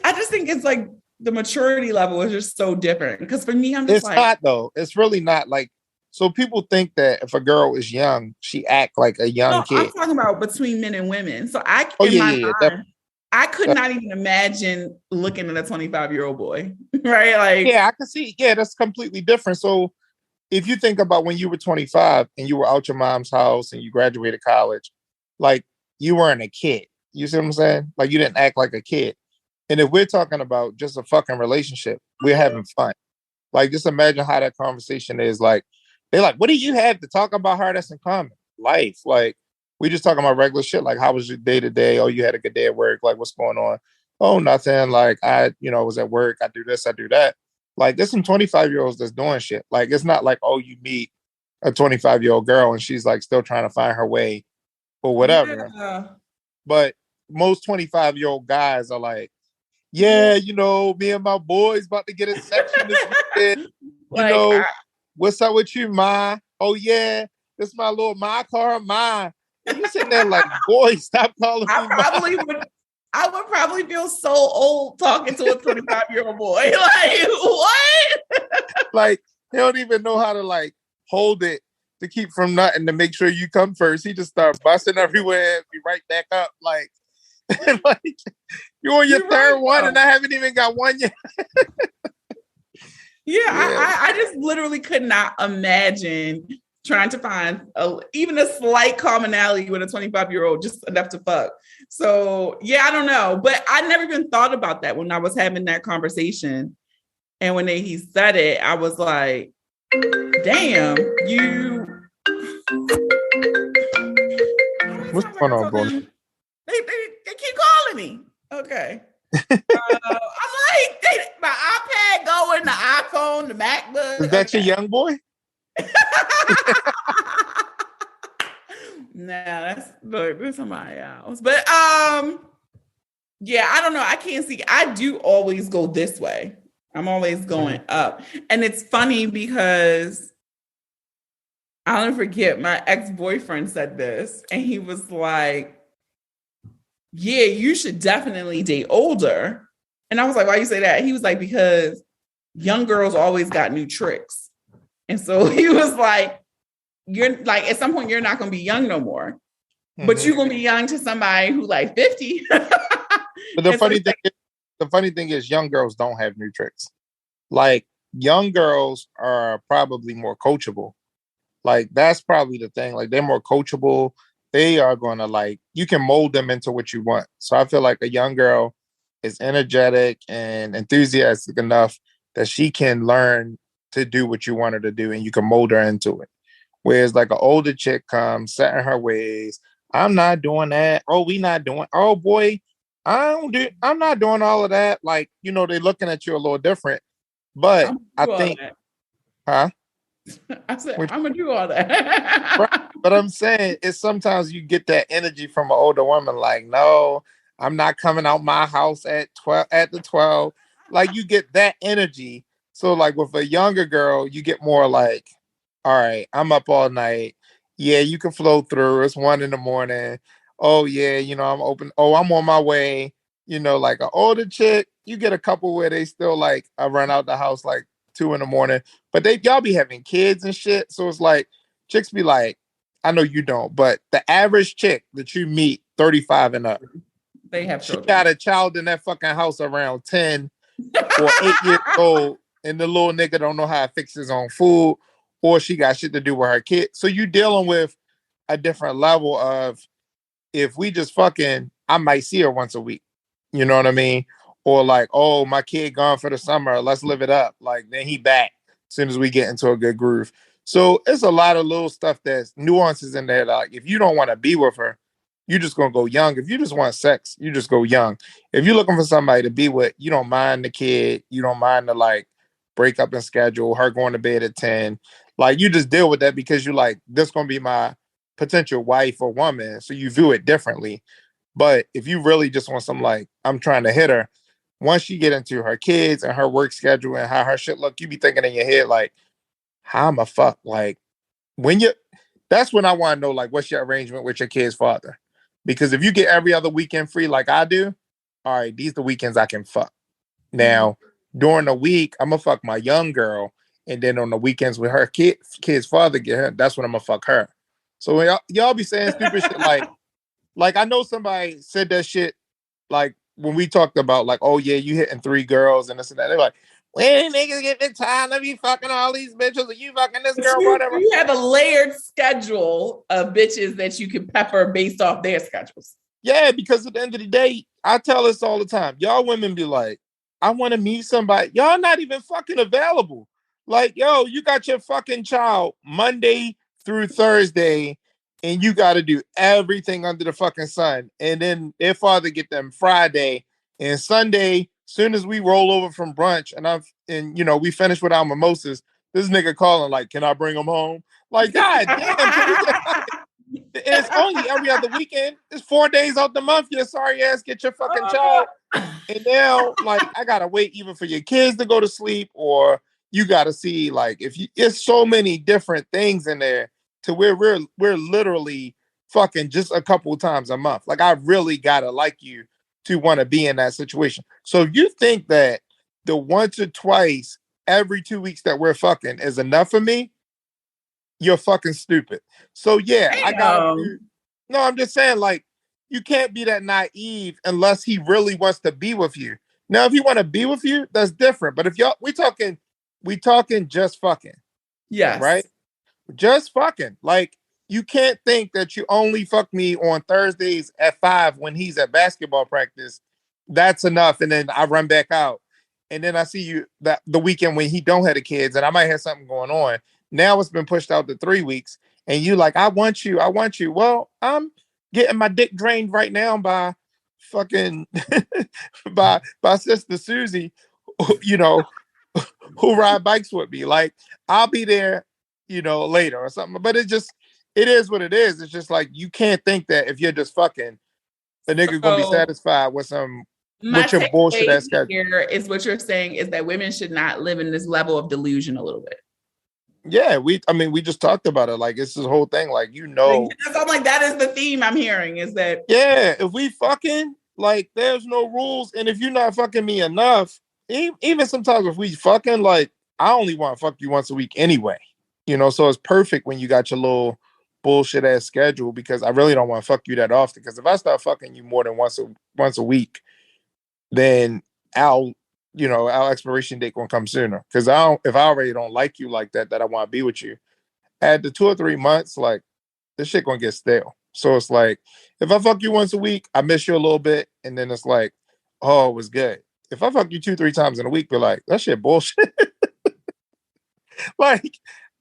I just think it's like the maturity level is just so different. Because for me, I'm just it's like, not though. It's really not like. So people think that if a girl is young, she act like a young no, I'm kid. talking about between men and women. So Oh in yeah, my yeah, yeah. mind, I could not even imagine looking at a 25-year-old boy, right? Like, Yeah, I can see. Yeah, that's completely different. So if you think about when you were 25 and you were out your mom's house and you graduated college, like you weren't a kid. You see what I'm saying? Like you didn't act like a kid. And if we're talking about just a fucking relationship, we're having fun. Like just imagine how that conversation is. Like they're like, what do you have to talk about her that's in common? Life. Like we just talking about regular shit. Like how was your day to day? Oh, you had a good day at work. Like what's going on? Oh, nothing. Like I, was at work. I do this, I do that. Like there's some 25-year-olds that's doing shit. Like it's not like, oh, you meet a 25-year-old girl and she's like still trying to find her way or whatever. yeah, But most 25-year-old guys are like, yeah, me and my boys about to get a section this weekend. You like know, what's up with you, Ma? Oh yeah, this is my little my car, Ma. And you sitting there like, boy, stop calling me Ma. I would probably feel so old talking to a 25-year-old boy. Like, what? Like, he don't even know how to like hold it to keep from nothing to make sure you come first. He just start busting everywhere and be right back up. Like, like you're on your third one and I haven't even got one yet. Yeah, I just literally could not imagine trying to find even a slight commonality with a 25-year-old, just enough to fuck. So yeah, I don't know, but I never even thought about that when I was having that conversation. And when he said it, I was like, damn, you. What's going on, Boonie? They keep calling me. Okay. I'm like, my iPad going, the iPhone, the MacBook. Is that your young boy? Nah, that's somebody else. But yeah, I don't know. I can't see. I do always go this way. I'm always going up. And it's funny because I'll never forget my ex-boyfriend said this, and he was like, yeah, you should definitely date older. And I was like, why you say that? He was like, because young girls always got new tricks. And so he was like, you're like, at some point, you're not going to be young no more, but you're going to be young to somebody who like 50. But the funny thing is young girls don't have new tricks. Like young girls are probably more coachable. Like that's probably the thing. Like they're more coachable. They are going to like, you can mold them into what you want. So I feel like a young girl is energetic and enthusiastic enough that she can learn to do what you want her to do and you can mold her into it. Whereas like an older chick comes set in her ways. I'm not doing that. Oh, we not doing. Oh boy, I'm not doing all of that. Like, they're looking at you a little different. But I think, huh? I said, I'm gonna do all that. Right. But I'm saying it's sometimes you get that energy from an older woman, like, no, I'm not coming out my house at 12. Like you get that energy. So like with a younger girl, you get more like, all right, I'm up all night. Yeah, you can flow through. It's 1 a.m. Oh yeah, I'm open. Oh, I'm on my way. Like an older chick, you get a couple where they still like I run out the house like 2 a.m. But y'all be having kids and shit. So it's like chicks be like, I know you don't, but the average chick that you meet 35 and up, they have she children. got a child in that fucking house around 10 or 8 years old, and the little nigga don't know how to fix his own food, or she got shit to do with her kid. So you dealing with a different level of if we just fucking, I might see her once a week. You know what I mean? Or like, oh, my kid gone for the summer. Let's live it up. Like then he back as soon as we get into a good groove. So it's a lot of little stuff that's nuances in there. Like if you don't want to be with her, you're just gonna go young. If you just want sex, you just go young. If you're looking for somebody to be with, you don't mind the kid. You don't mind the like break up and schedule, her going to bed at 10. Like you just deal with that because you're like, this gonna be my potential wife or woman. So you view it differently. But if you really just want some like, I'm trying to hit her, once you get into her kids and her work schedule and how her shit look, you be thinking in your head like, how am I fuck? Like when That's when I want to know, like, what's your arrangement with your kid's father? Because if you get every other weekend free like I do, all right, these the weekends I can fuck. Now, during the week, I'm gonna fuck my young girl, and then on the weekends with her kid's father get her, that's when I'm gonna fuck her. So when y'all be saying stupid shit like I know somebody said that shit like when we talked about like, oh yeah, you hitting 3 girls and this and that. They're like, when niggas get the time to be fucking all these bitches, or you fucking this But girl, whatever. you have a layered schedule of bitches that you can pepper based off their schedules. Yeah, because at the end of the day, I tell this all the time. Y'all women be like, I want to meet somebody. Y'all not even fucking available. Like, yo, you got your fucking child Monday through Thursday, and you got to do everything under the fucking sun. And then their father get them Friday and Sunday. Soon as we roll over from brunch, and we finish with our mimosas, this nigga calling like, can I bring him home? Like, God damn, can we just it's only every other weekend. It's 4 days out the month. Your sorry ass get your fucking child. And now, like, I gotta wait even for your kids to go to sleep, or you gotta see, like, if you it's so many different things in there to where we're literally fucking just a couple of times a month. Like, I really gotta like you to want to be in that situation. So if you think that the once or twice every 2 weeks that we're fucking is enough for me, you're fucking stupid. So yeah, I gotta do. No, I'm just saying, like, you can't be that naive unless he really wants to be with you. Now, if he want to be with you, that's different. But if y'all, we talking just fucking, right? Yes. Just fucking. Like, you can't think that you only fuck me on Thursdays at 5 when he's at basketball practice. That's enough. And then I run back out. And then I see you that the weekend when he don't have the kids and I might have something going on. Now it's been pushed out to 3 weeks. And you like, I want you, I want you. Well, I'm getting my dick drained right now by fucking by Sister Susie, you know, who ride bikes with me. Like, I'll be there, later or something. But it is what it is. It's just like you can't think that if you're just fucking, a nigga gonna be satisfied with my your bullshit ass takeaway schedule. here is what you're saying is that women should not live in this level of delusion a little bit. Yeah, we just talked about it. Like, it's this whole thing, like, I'm like, that is the theme I'm hearing is that. Yeah, if we fucking, like, there's no rules. And if you're not fucking me enough, even sometimes if we fucking, like, I only want to fuck you once a week anyway. So it's perfect when you got your little bullshit ass schedule, because I really don't want to fuck you that often. Because if I start fucking you more than once a week, then our expiration date gonna come sooner. Because if I already don't like you like that I want to be with you, at the 2 or 3 months, like, this shit gonna get stale. So it's like, if I fuck you once a week, I miss you a little bit, and then it's like, oh, it was good. If I fuck you 2-3 times in a week, be like, that shit bullshit. Like,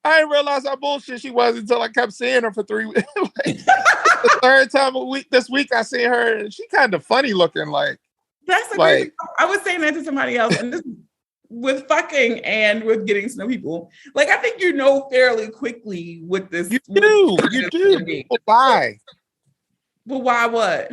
I didn't realize how bullshit she was until I kept seeing her for 3 weeks. Like, the third time this week I see her, and she kind of funny looking. Like, that's the crazy. I was saying that to somebody else, and this with fucking and with getting to know people. Like, I think fairly quickly with this. You do. People lie. But why what?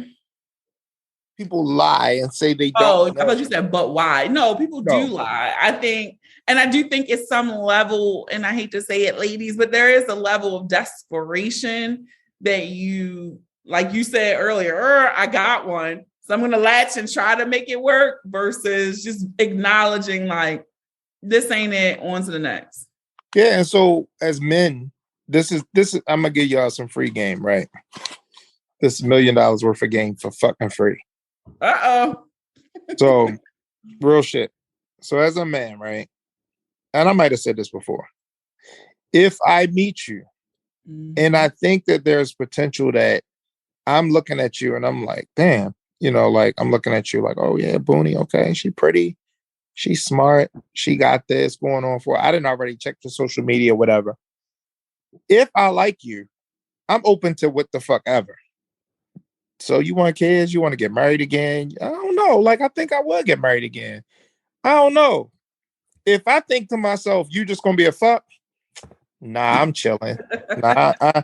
People lie and say they don't. Oh, I thought you said, but why? No, people do lie. I think, and I do think it's some level, and I hate to say it, ladies, but there is a level of desperation that you, like you said earlier, I got one, so I'm going to latch and try to make it work versus just acknowledging like, this ain't it, on to the next. Yeah, and so as men, this is I'm going to give y'all some free game, right? This $1 million worth of game for fucking free. Uh-oh. So, real shit. So as a man, right? And I might have said this before. If I meet you and I think that there's potential that I'm looking at you and I'm like, damn, like, I'm looking at you like, oh yeah, Boonie, okay, she pretty, she's smart, she got this going on for her. I didn't already check the social media, whatever. If I like you, I'm open to what the fuck ever. So you want kids? You want to get married again? I don't know. Like, I think I would get married again. I don't know. If I think to myself, you just gonna be a fuck? Nah, I'm chilling. Nah, I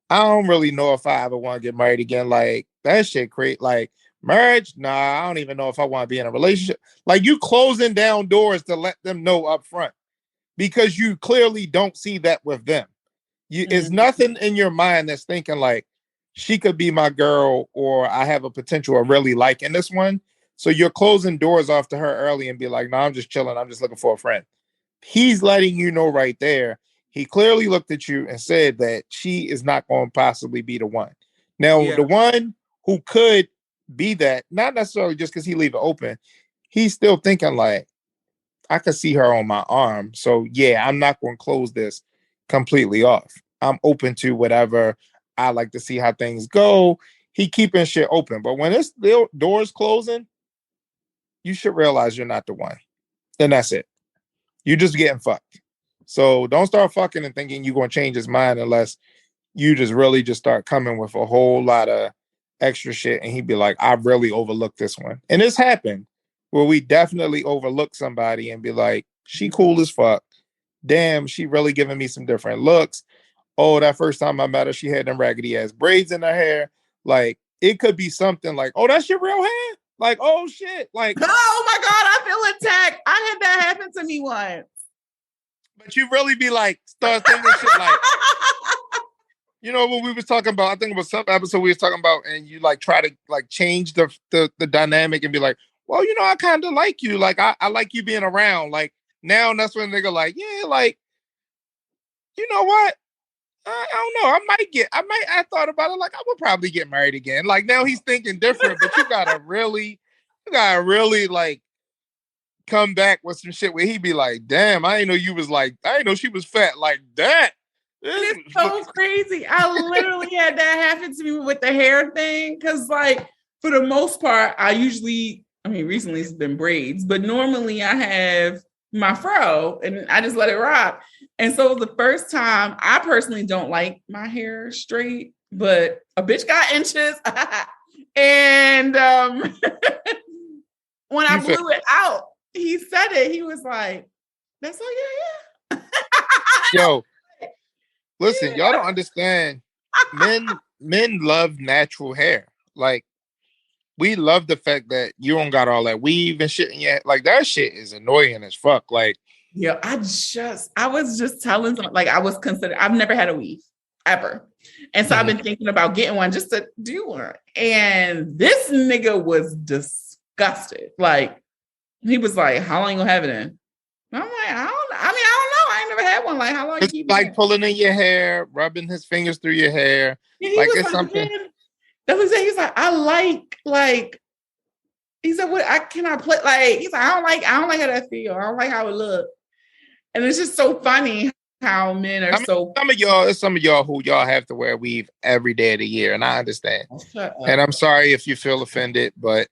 don't really know if I ever want to get married again. Like, that shit create like marriage. Nah, I don't even know if I want to be in a relationship. Like, you closing down doors to let them know up front because you clearly don't see that with them. It's nothing in your mind that's thinking like she could be my girl or I have a potential of really liking this one. So you're closing doors off to her early and be like, no, I'm just chilling. I'm just looking for a friend. He's letting you know right there. He clearly looked at you and said that she is not going to possibly be the one. Now, the one who could be that, not necessarily just because he leave it open, he's still thinking like, I could see her on my arm. So yeah, I'm not going to close this completely off. I'm open to whatever. I like to see how things go. He keeping shit open. But when it's the doors closing, you should realize you're not the one. And that's it. You're just getting fucked. So don't start fucking and thinking you're going to change his mind unless you just really just start coming with a whole lot of extra shit. And he'd be like, I really overlooked this one. And this happened where we definitely overlook somebody and be like, she cool as fuck. Damn, she really giving me some different looks. Oh, that first time I met her, she had them raggedy ass braids in her hair. Like, it could be something like, oh, that's your real hair? Like, oh shit. Like, oh my God, I feel attacked. I had that happen to me once. But you really be like, start thinking shit like, you know, when we was talking about, I think it was some episode we was talking about, and you like try to like change the dynamic and be like, well, you know, I kind of like you. Like, I like you being around. Like, now that's when they go like, yeah, like, you know what? I don't know. I thought about it. Like, I would probably get married again. Like, now he's thinking different, but you gotta really like come back with some shit where he be like, damn, I didn't know you was like, I didn't know she was fat like that. It's so crazy. I literally had that happen to me with the hair thing. Cause like, for the most part, recently it's been braids, but normally I have my fro and I just let it rock. And so the first time, I personally don't like my hair straight, but a bitch got inches. And when I blew it out, he said it. He was like, that's like, yeah. Yo, listen, y'all don't understand. Men love natural hair. Like, we love the fact that you don't got all that weave and shit in your head. Like, that shit is annoying as fuck. Like, yeah, I was just telling someone, like, I've never had a weave ever. And so I've been thinking about getting one just to do one. And this nigga was disgusted. Like, he was like, how long you gonna have it in? I'm like, I don't know. I ain't never had one. Like, how long it's you keep like it? Pulling in your hair, rubbing his fingers through your hair. Yeah, like, it's something. That was it. He's like, I like, he said, what I cannot play. Like, he's like, I don't like how that feel. I don't like how it look. And it's just so funny how men are so. Some of y'all who y'all have to wear weave every day of the year. And I understand. And I'm sorry if you feel offended, but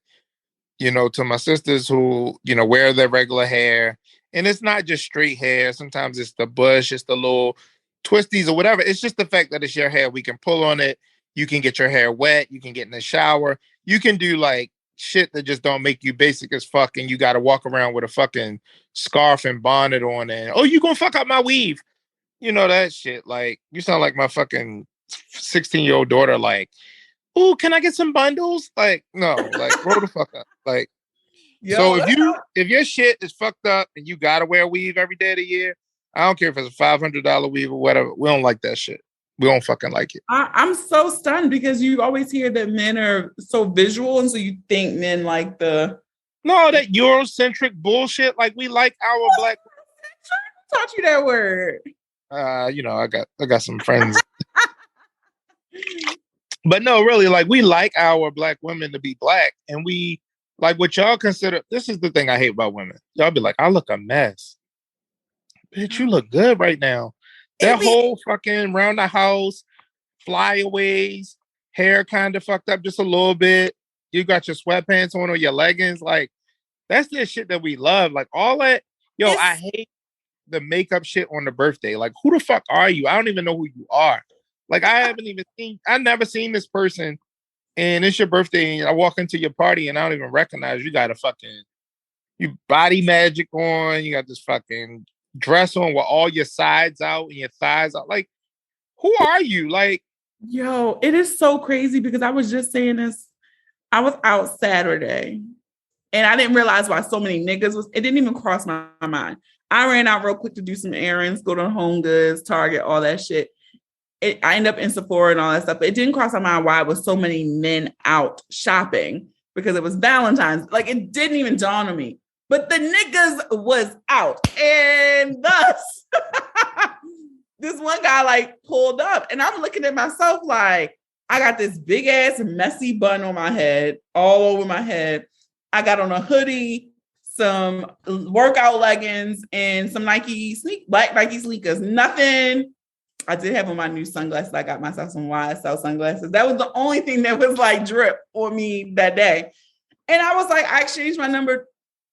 you know, to my sisters who, you know, wear their regular hair, and it's not just straight hair. Sometimes it's the bush, it's the little twisties or whatever. It's just the fact that it's your hair. We can pull on it. You can get your hair wet. You can get in the shower. You can do like shit that just don't make you basic as fuck. And you got to walk around with a fucking scarf and bonnet on. And, oh, you gonna fuck up my weave. You know, that shit. Like, you sound like my fucking 16-year-old daughter. Like, oh, can I get some bundles? Like, no, like, grow the fuck up. Like, so if your shit is fucked up and you gotta wear a weave every day of the year, I don't care if it's a $500 weave or whatever. We don't like that shit. We don't fucking like it. I'm so stunned because you always hear that men are so visual, and so you think men like that Eurocentric bullshit. Like, we like our black. Who taught you that word? You know, I got some friends. But no, really, like, we like our black women to be black, and we like what y'all consider. This is the thing I hate about women. Y'all be like, I look a mess. Bitch, you look good right now. That whole fucking round the house, flyaways, hair kind of fucked up just a little bit. You got your sweatpants on or your leggings. Like, that's the shit that we love. Like, all that. Yo, I hate the makeup shit on the birthday. Like, who the fuck are you? I don't even know who you are. Like, I've never seen this person, and it's your birthday, and I walk into your party, and I don't even recognize you. Got you body magic on, you got this fucking dress on with all your sides out and your thighs out. Like, who are you? Like, yo, it is so crazy because I was just saying this. I was out Saturday, and I didn't realize why so many niggas it didn't even cross my mind. I ran out real quick to do some errands, go to Home Goods, Target, all that shit. I ended up in Sephora and all that stuff. But it didn't cross my mind why it was so many men out shopping because it was Valentine's. Like it didn't even dawn on me. But the niggas was out. And thus, this one guy like pulled up and I'm looking at myself like, I got this big ass messy bun on my head, all over my head. I got on a hoodie, some workout leggings, and some black Nike sneakers. Nothing. I did have on my new sunglasses. I got myself some YSL sunglasses. That was the only thing that was like drip on me that day. And I was like, I exchanged my number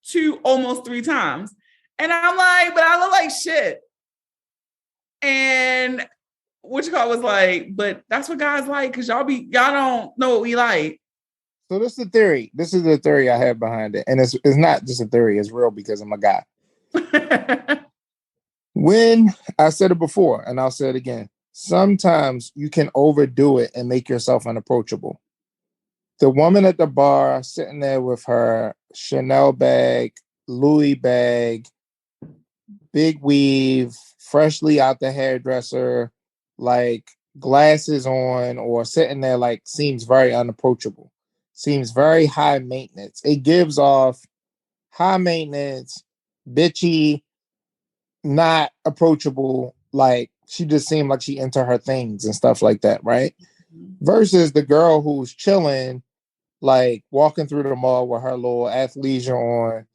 2 almost 3 times. And I'm like, but I look like shit. And was like, but that's what guys like, because y'all don't know what we like. So this is the theory. This is the theory I have behind it. And it's not just a theory, it's real because I'm a guy. When I said it before, and I'll say it again, sometimes you can overdo it and make yourself unapproachable. The woman at the bar sitting there with her Chanel bag, Louis bag, big weave, freshly out the hairdresser, like glasses on, or sitting there like seems very unapproachable, seems very high maintenance. It gives off high maintenance, bitchy, not approachable, like she just seemed like she into her things and stuff like that, right? Versus the girl who's chilling, like walking through the mall with her little athleisure on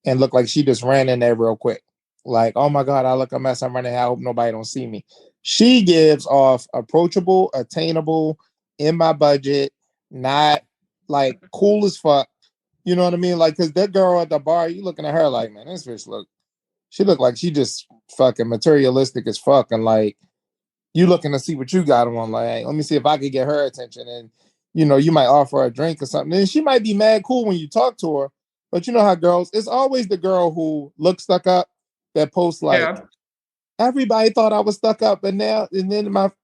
and look like she just ran in there real quick. Like, oh my God, I look a mess. I'm running. I hope nobody don't see me. She gives off approachable, attainable, in my budget, not like cool as fuck. You know what I mean? Like, because that girl at the bar, you looking at her like, man, this bitch she looked like she just fucking materialistic as fuck. And like, you looking to see what you got on, like, hey, let me see if I could get her attention. And, you know, you might offer her a drink or something. And she might be mad cool when you talk to her. But you know how girls, it's always the girl who looks stuck up that posts like, everybody thought I was stuck up. And then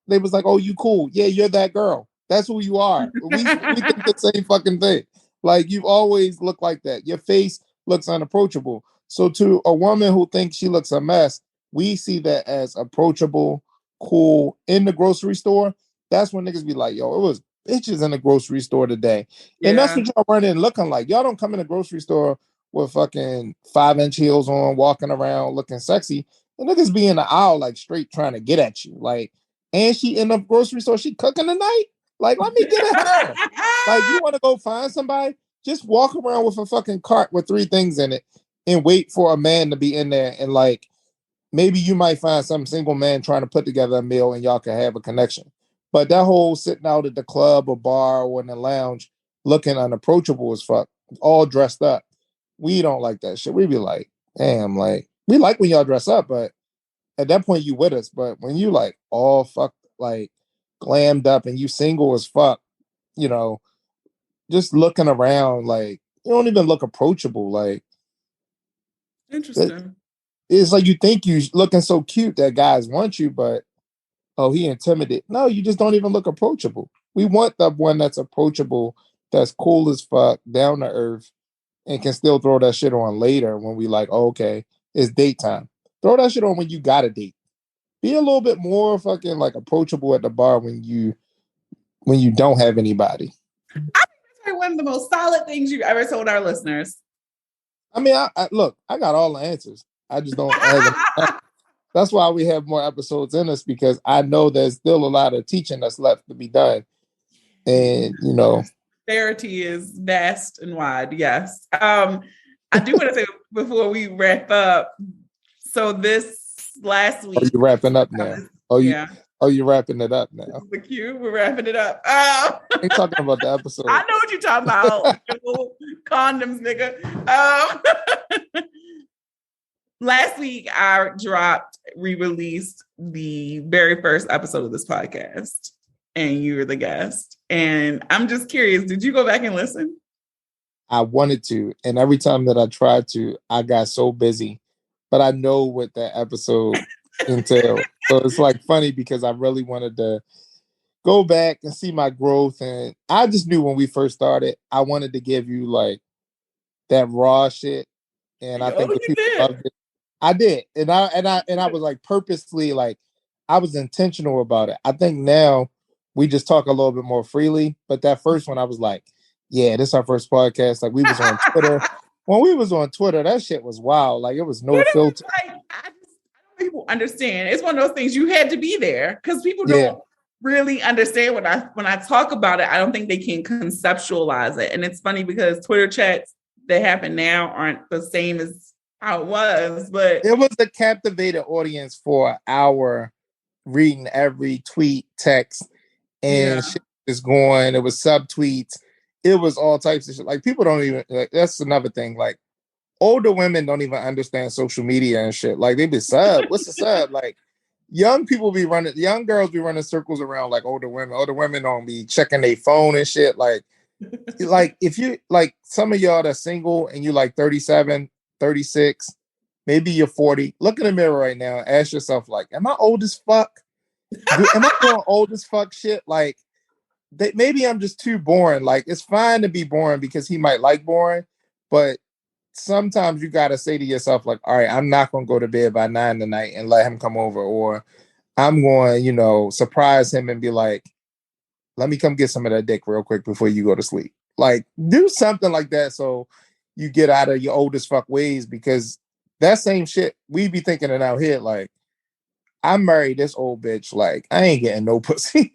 they was like, oh, you cool. Yeah, you're that girl. That's who you are. We think the same fucking thing. Like, you've always looked like that. Your face looks unapproachable. So to a woman who thinks she looks a mess, we see that as approachable, cool. In the grocery store, that's when niggas be like, yo, it was bitches in the grocery store today. Yeah. And that's what y'all running looking like. Y'all don't come in the grocery store with fucking 5-inch heels on, walking around looking sexy. The niggas be in the aisle like straight trying to get at you. Like, and she in the grocery store, she cooking tonight? Like, let me get at her. Like, you want to go find somebody? Just walk around with a fucking cart with 3 things in it and wait for a man to be in there. And like, maybe you might find some single man trying to put together a meal and y'all can have a connection. But that whole sitting out at the club or bar or in the lounge looking unapproachable as fuck, all dressed up, we don't like that shit. We be like, damn, like, we like when y'all dress up, but at that point you with us. But when you like all fuck, like glammed up and you single as fuck, you know, just looking around, like, you don't even look approachable. Like, interesting. It's like you think you looking so cute that guys want you, but oh, he intimidated. No, you just don't even look approachable. We want the one that's approachable, that's cool as fuck, down to earth, and can still throw that shit on later when we like, oh, okay, it's date time. Throw that shit on when you got a date. Be a little bit more fucking like approachable at the bar when you don't have anybody. I think that's one of the most solid things you've ever told our listeners. I mean, I look, I got all the answers. I just don't have them. That's why we have more episodes in us, because I know there's still a lot of teaching that's left to be done. And, you know, disparity is vast and wide. Yes. I do want to say before we wrap up. So this last week. Oh, you're wrapping up now. You're wrapping it up now. This is the cue. We're wrapping it up. Ain't talking about the episode. I know what you're talking about. Condoms, nigga. Last week, I re-released the very first episode of this podcast, and you were the guest. And I'm just curious, did you go back and listen? I wanted to, and every time that I tried to, I got so busy. But I know what that episode entailed. So it's like funny because I really wanted to go back and see my growth. And I just knew when we first started, I wanted to give you like that raw shit. And I think the people loved it. I did. And I was like purposely like, I was intentional about it. I think now we just talk a little bit more freely. But that first one, I was like, yeah, this is our first podcast. Like we was on Twitter. When we was on Twitter, that shit was wild. Like it was no filter. Like, I don't think people understand. It's one of those things you had to be there because people don't really understand when I talk about it. I don't think they can conceptualize it. And it's funny because Twitter chats that happen now aren't the same as how it was. But it was a captivated audience for an hour reading every tweet, text, and shit was going. It was subtweets. It was all types of shit. Like people don't even like. That's another thing. Like older women don't even understand social media and shit. Like they be sub. What's the sub? Like young girls be running circles around like older women. Older women don't be checking their phone and shit. Like if you like some of y'all that's single and you like 37, 36, maybe you're 40. Look in the mirror right now and ask yourself, like, am I old as fuck? Am I doing old as fuck shit? Like maybe I'm just too boring. Like it's fine to be boring because he might like boring, but sometimes you gotta say to yourself, like, all right, I'm not gonna go to bed by 9 tonight and let him come over, or I'm going, surprise him and be like, let me come get some of that dick real quick before you go to sleep. Like, do something like that so you get out of your old as fuck ways, because that same shit we be thinking in our head, like, I married this old bitch, like, I ain't getting no pussy.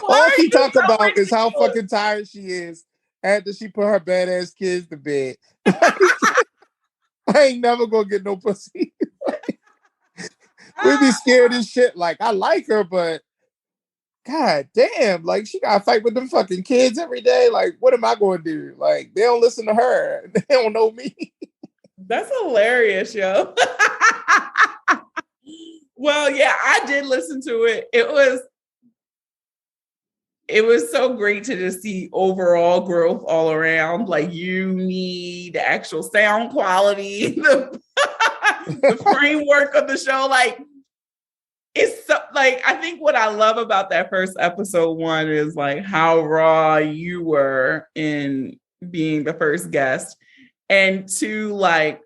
All she talks about is how fucking tired she is after she put her badass kids to bed. I ain't never gonna get no pussy. We be scared as shit. Like, I like her, but god damn, like she gotta fight with them fucking kids every day. Like, what am I gonna do? Like, they don't listen to her. They don't know me. That's hilarious, yo. Well, yeah, I did listen to it. It was so great to just see overall growth all around. Like, you need the actual sound quality, the framework of the show. Like, it's so, like, I think what I love about that first episode, one, is like how raw you were in being the first guest. And two, like,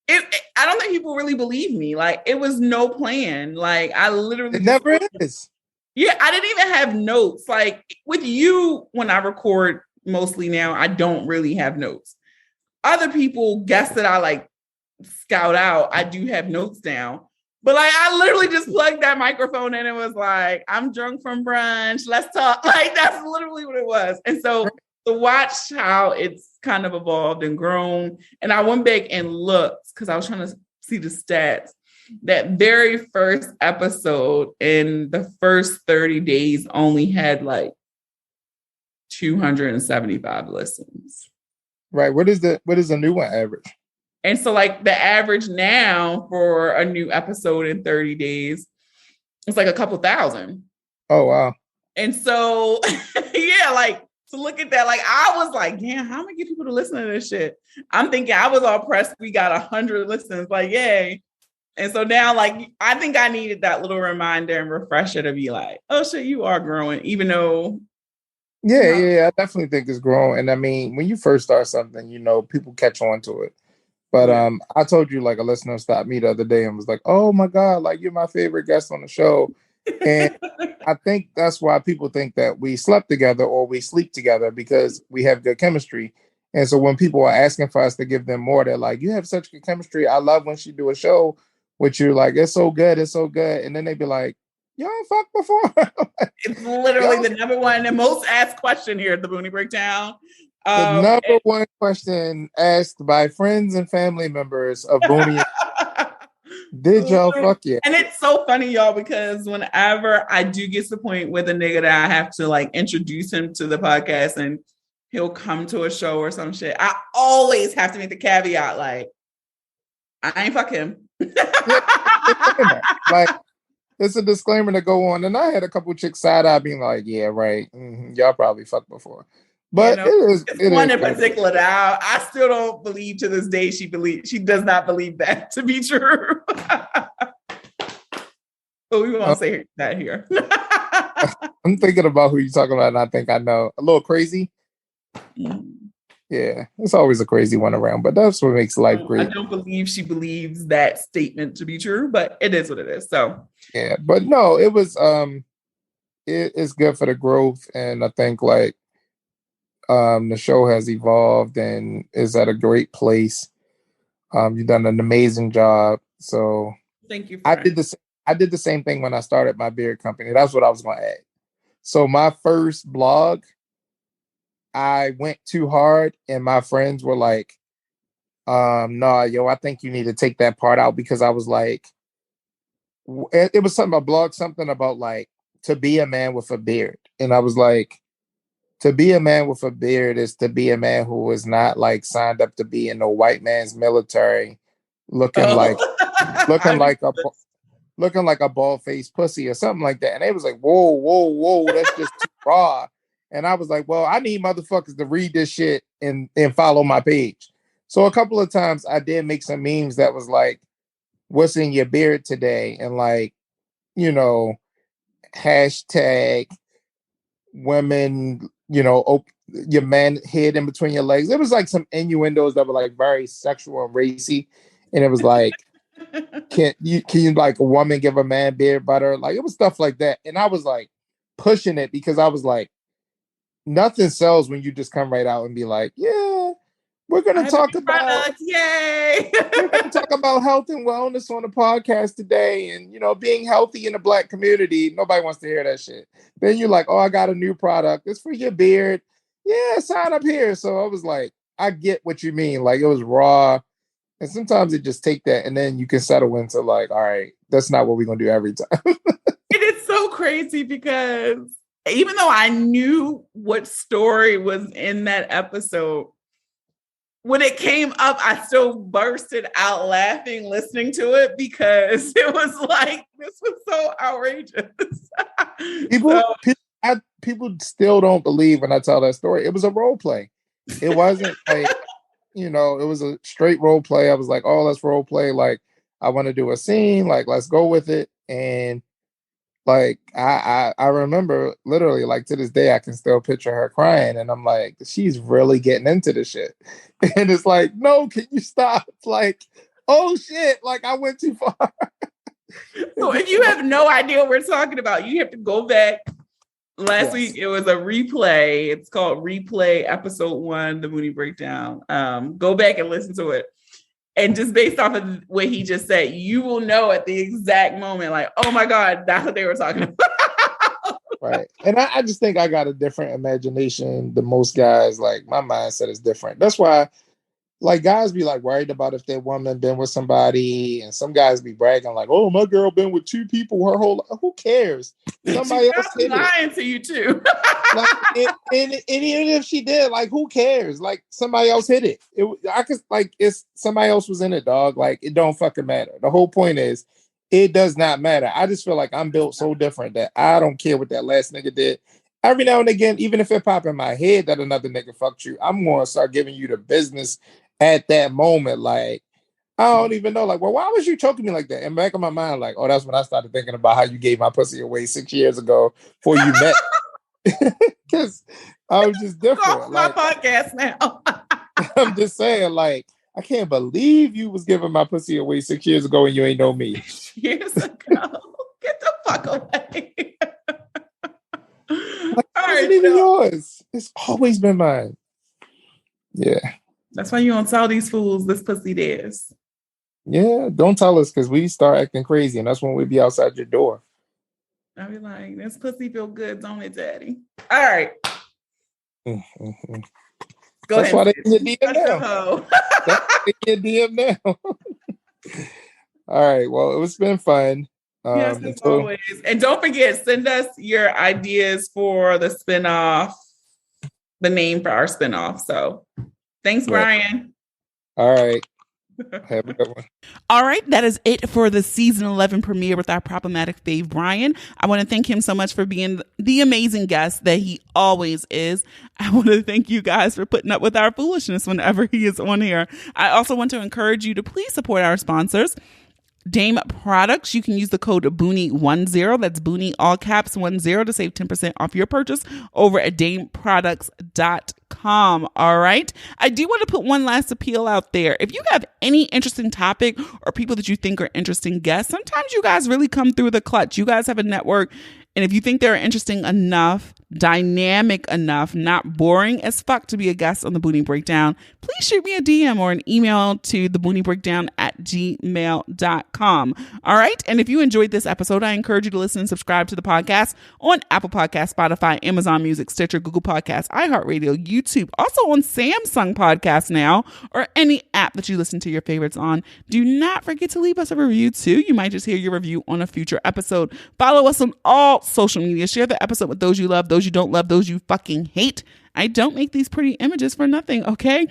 I don't think people really believe me. Like, it was no plan. Like, I literally... It never is. Yeah, I didn't even have notes. Like, with you, when I record mostly now, I don't really have notes. Other people, guests that I like scout out, I do have notes down. But like, I literally just plugged that microphone in and was like, I'm drunk from brunch. Let's talk. Like, that's literally what it was. And so to watch how it's kind of evolved and grown. And I went back and looked because I was trying to see the stats. That very first episode in the first 30 days only had like 275 listens. Right. What is the new one average? And so like the average now for a new episode in 30 days, it's like a couple thousand. Oh, wow. And so, yeah, like to look at that, like I was like, damn, how am I gonna get people to listen to this shit? I'm thinking I was all pressed. We got 100 listens, like, yay. And so now, like, I think I needed that little reminder and refresher to be like, oh shit, you are growing, even though. Yeah, I definitely think it's growing. And I mean, when you first start something, people catch on to it. But I told you, like, a listener stopped me the other day and was like, oh my God, like, you're my favorite guest on the show. And I think that's why people think that we slept together or we sleep together, because we have good chemistry. And so when people are asking for us to give them more, they're like, you have such good chemistry. I love when she do a show with you. Like, it's so good. It's so good. And then they be like, y'all fucked before. It's literally the number one and most asked question here at the Boonie Breakdown. The number one question asked by friends and family members of Boonie. Did y'all fuck yet? And it's so funny, y'all, because whenever I do get to the point with a nigga that I have to like introduce him to the podcast and he'll come to a show or some shit, I always have to make the caveat, like, I ain't fuck him. Like, it's a disclaimer to go on. And I had a couple chicks side eye being like, yeah, right. Y'all probably fucked before. But it's one in particular that I still don't believe to this day. She does not believe that to be true. But we won't say that here. I'm thinking about who you're talking about, and I think I know. A little crazy. Yeah, it's always a crazy one around, but that's what makes life I great. don't believe she believes that statement to be true, but it is what it is. So Yeah, but no, it was it's good for the growth, and I think like the show has evolved and is at a great place. You've done an amazing job. So thank you, I friend. did this. I did the same thing when I started my beard company. That's what I was going to add. So my first blog, I went too hard, and my friends were like, "Nah, yo, I think you need to take that part out," because I was like, it was something about blog, something about like to be a man with a beard, and I was like, to be a man with a beard is to be a man who is not like signed up to be in the white man's military, looking like Oh. looking like a looking like a bald faced pussy or something like that. And they was like, whoa, whoa, whoa, that's just too raw. And I was like, well, I need motherfuckers to read this shit and follow my page. So a couple of times I did make some memes that was like, what's in your beard today? And like, you know, hashtag women, your man head in between your legs. It was like some innuendos that were like very sexual and racy. And it was like, can you like a woman give a man beard butter? Like it was stuff like that. And I was like pushing it because I was like, nothing sells when you just come right out and be like, yeah, we're I gonna have a talk new about product. Yay. we're gonna talk about health and wellness on the podcast today, and being healthy in the Black community. Nobody wants to hear that shit. Then you're like, oh, I got a new product. It's for your beard. Yeah, sign up here. So I was like, I get what you mean. Like it was raw. And sometimes it just take that, and then you can settle into like, all right, that's not what we're gonna do every time. It is so crazy because even though I knew what story was in that episode, when it came up, I still bursted out laughing listening to it because it was like, this was so outrageous. People, people still don't believe when I tell that story. It was a role play. It wasn't like, it was a straight role play. I was like, oh, let's role play. Like, I want to do a scene. Like, let's go with it. And like, I remember literally, like to this day, I can still picture her crying, and I'm like, she's really getting into this shit. And it's like, no, can you stop? Like, oh shit, like I went too far. So if you have no idea what we're talking about, you have to go back. Last Yes. week it was a replay. It's called Replay Episode 1, the Boonie Breakdown. Go back and listen to it. And just based off of what he just said, you will know at the exact moment, like, oh my God, that's what they were talking about. Right. And I just think I got a different imagination than most guys. Like my mindset is different. That's why like guys be like worried about if their woman been with somebody, and some guys be bragging like, oh, my girl been with 2 people her whole life. Who cares? Somebody else hit lying it. To you too. Like, and even if she did, like, who cares? Like somebody else hit it. I could like it's somebody else was in it, dog. Like it don't fucking matter. The whole point is it does not matter. I just feel like I'm built so different that I don't care what that last nigga did. Every now and again, even if it pop in my head that another nigga fucked you, I'm gonna start giving you the business at that moment. Like, I don't even know. Like, well, why was you choking me like that? In the back of my mind, like, oh, that's when I started thinking about how you gave my pussy away 6 years ago before you met. Because I was just different. Off my podcast now. I'm just saying, like, I can't believe you was giving my pussy away 6 years ago and you ain't know me. Years ago. Get the fuck away. Like, it wasn't even yours. It's always been mine. Yeah. That's why you don't tell these fools this pussy theirs. Yeah, don't tell us because we start acting crazy, and that's when we be outside your door. I'll be like, this pussy feel good, don't it, daddy? All right. Mm-hmm. Go that's ahead. Why they in your DM now. That's why they in your DM now. All right. Well, it's been fun. Yes, as always. And don't forget, send us your ideas for the spinoff, the name for our spinoff. So thanks, Brian. All right. Have a good one. All right, that is it for the season 11 premiere with our problematic fave, Brian. I want to thank him so much for being the amazing guest that he always is. I want to thank you guys for putting up with our foolishness whenever he is on here. I also want to encourage you to please support our sponsors. Dame Products, you can use the code Boonie10, that's Boonie all caps 10 to save 10% off your purchase over at dameproducts.com. gmail.com. All right. I do want to put one last appeal out there. If you have any interesting topic or people that you think are interesting guests, sometimes you guys really come through the clutch. You guys have a network. And if you think they're interesting enough, dynamic enough, not boring as fuck to be a guest on the Boonie Breakdown, please shoot me a DM or an email to theboonieBreakdown@gmail.com. All right. And if you enjoyed this episode, I encourage you to listen and subscribe to the podcast on Apple Podcasts, Spotify, Amazon Music, Stitcher, Google Podcasts, iHeartRadio, YouTube, also on Samsung Podcasts now, or any app that you listen to your favorites on. Do not forget to leave us a review too. You might just hear your review on a future episode. Follow us on all social media. Share the episode with those you love, those you don't love, those you fucking hate. I don't make these pretty images for nothing, okay?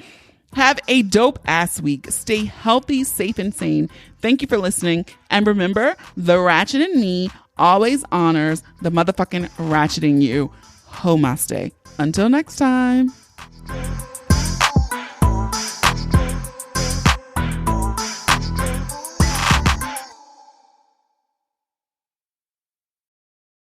Have a dope ass week. Stay healthy, safe, and sane. Thank you for listening. And remember, the ratchet in me always honors the motherfucking ratchet in you. Homaste. Until next time.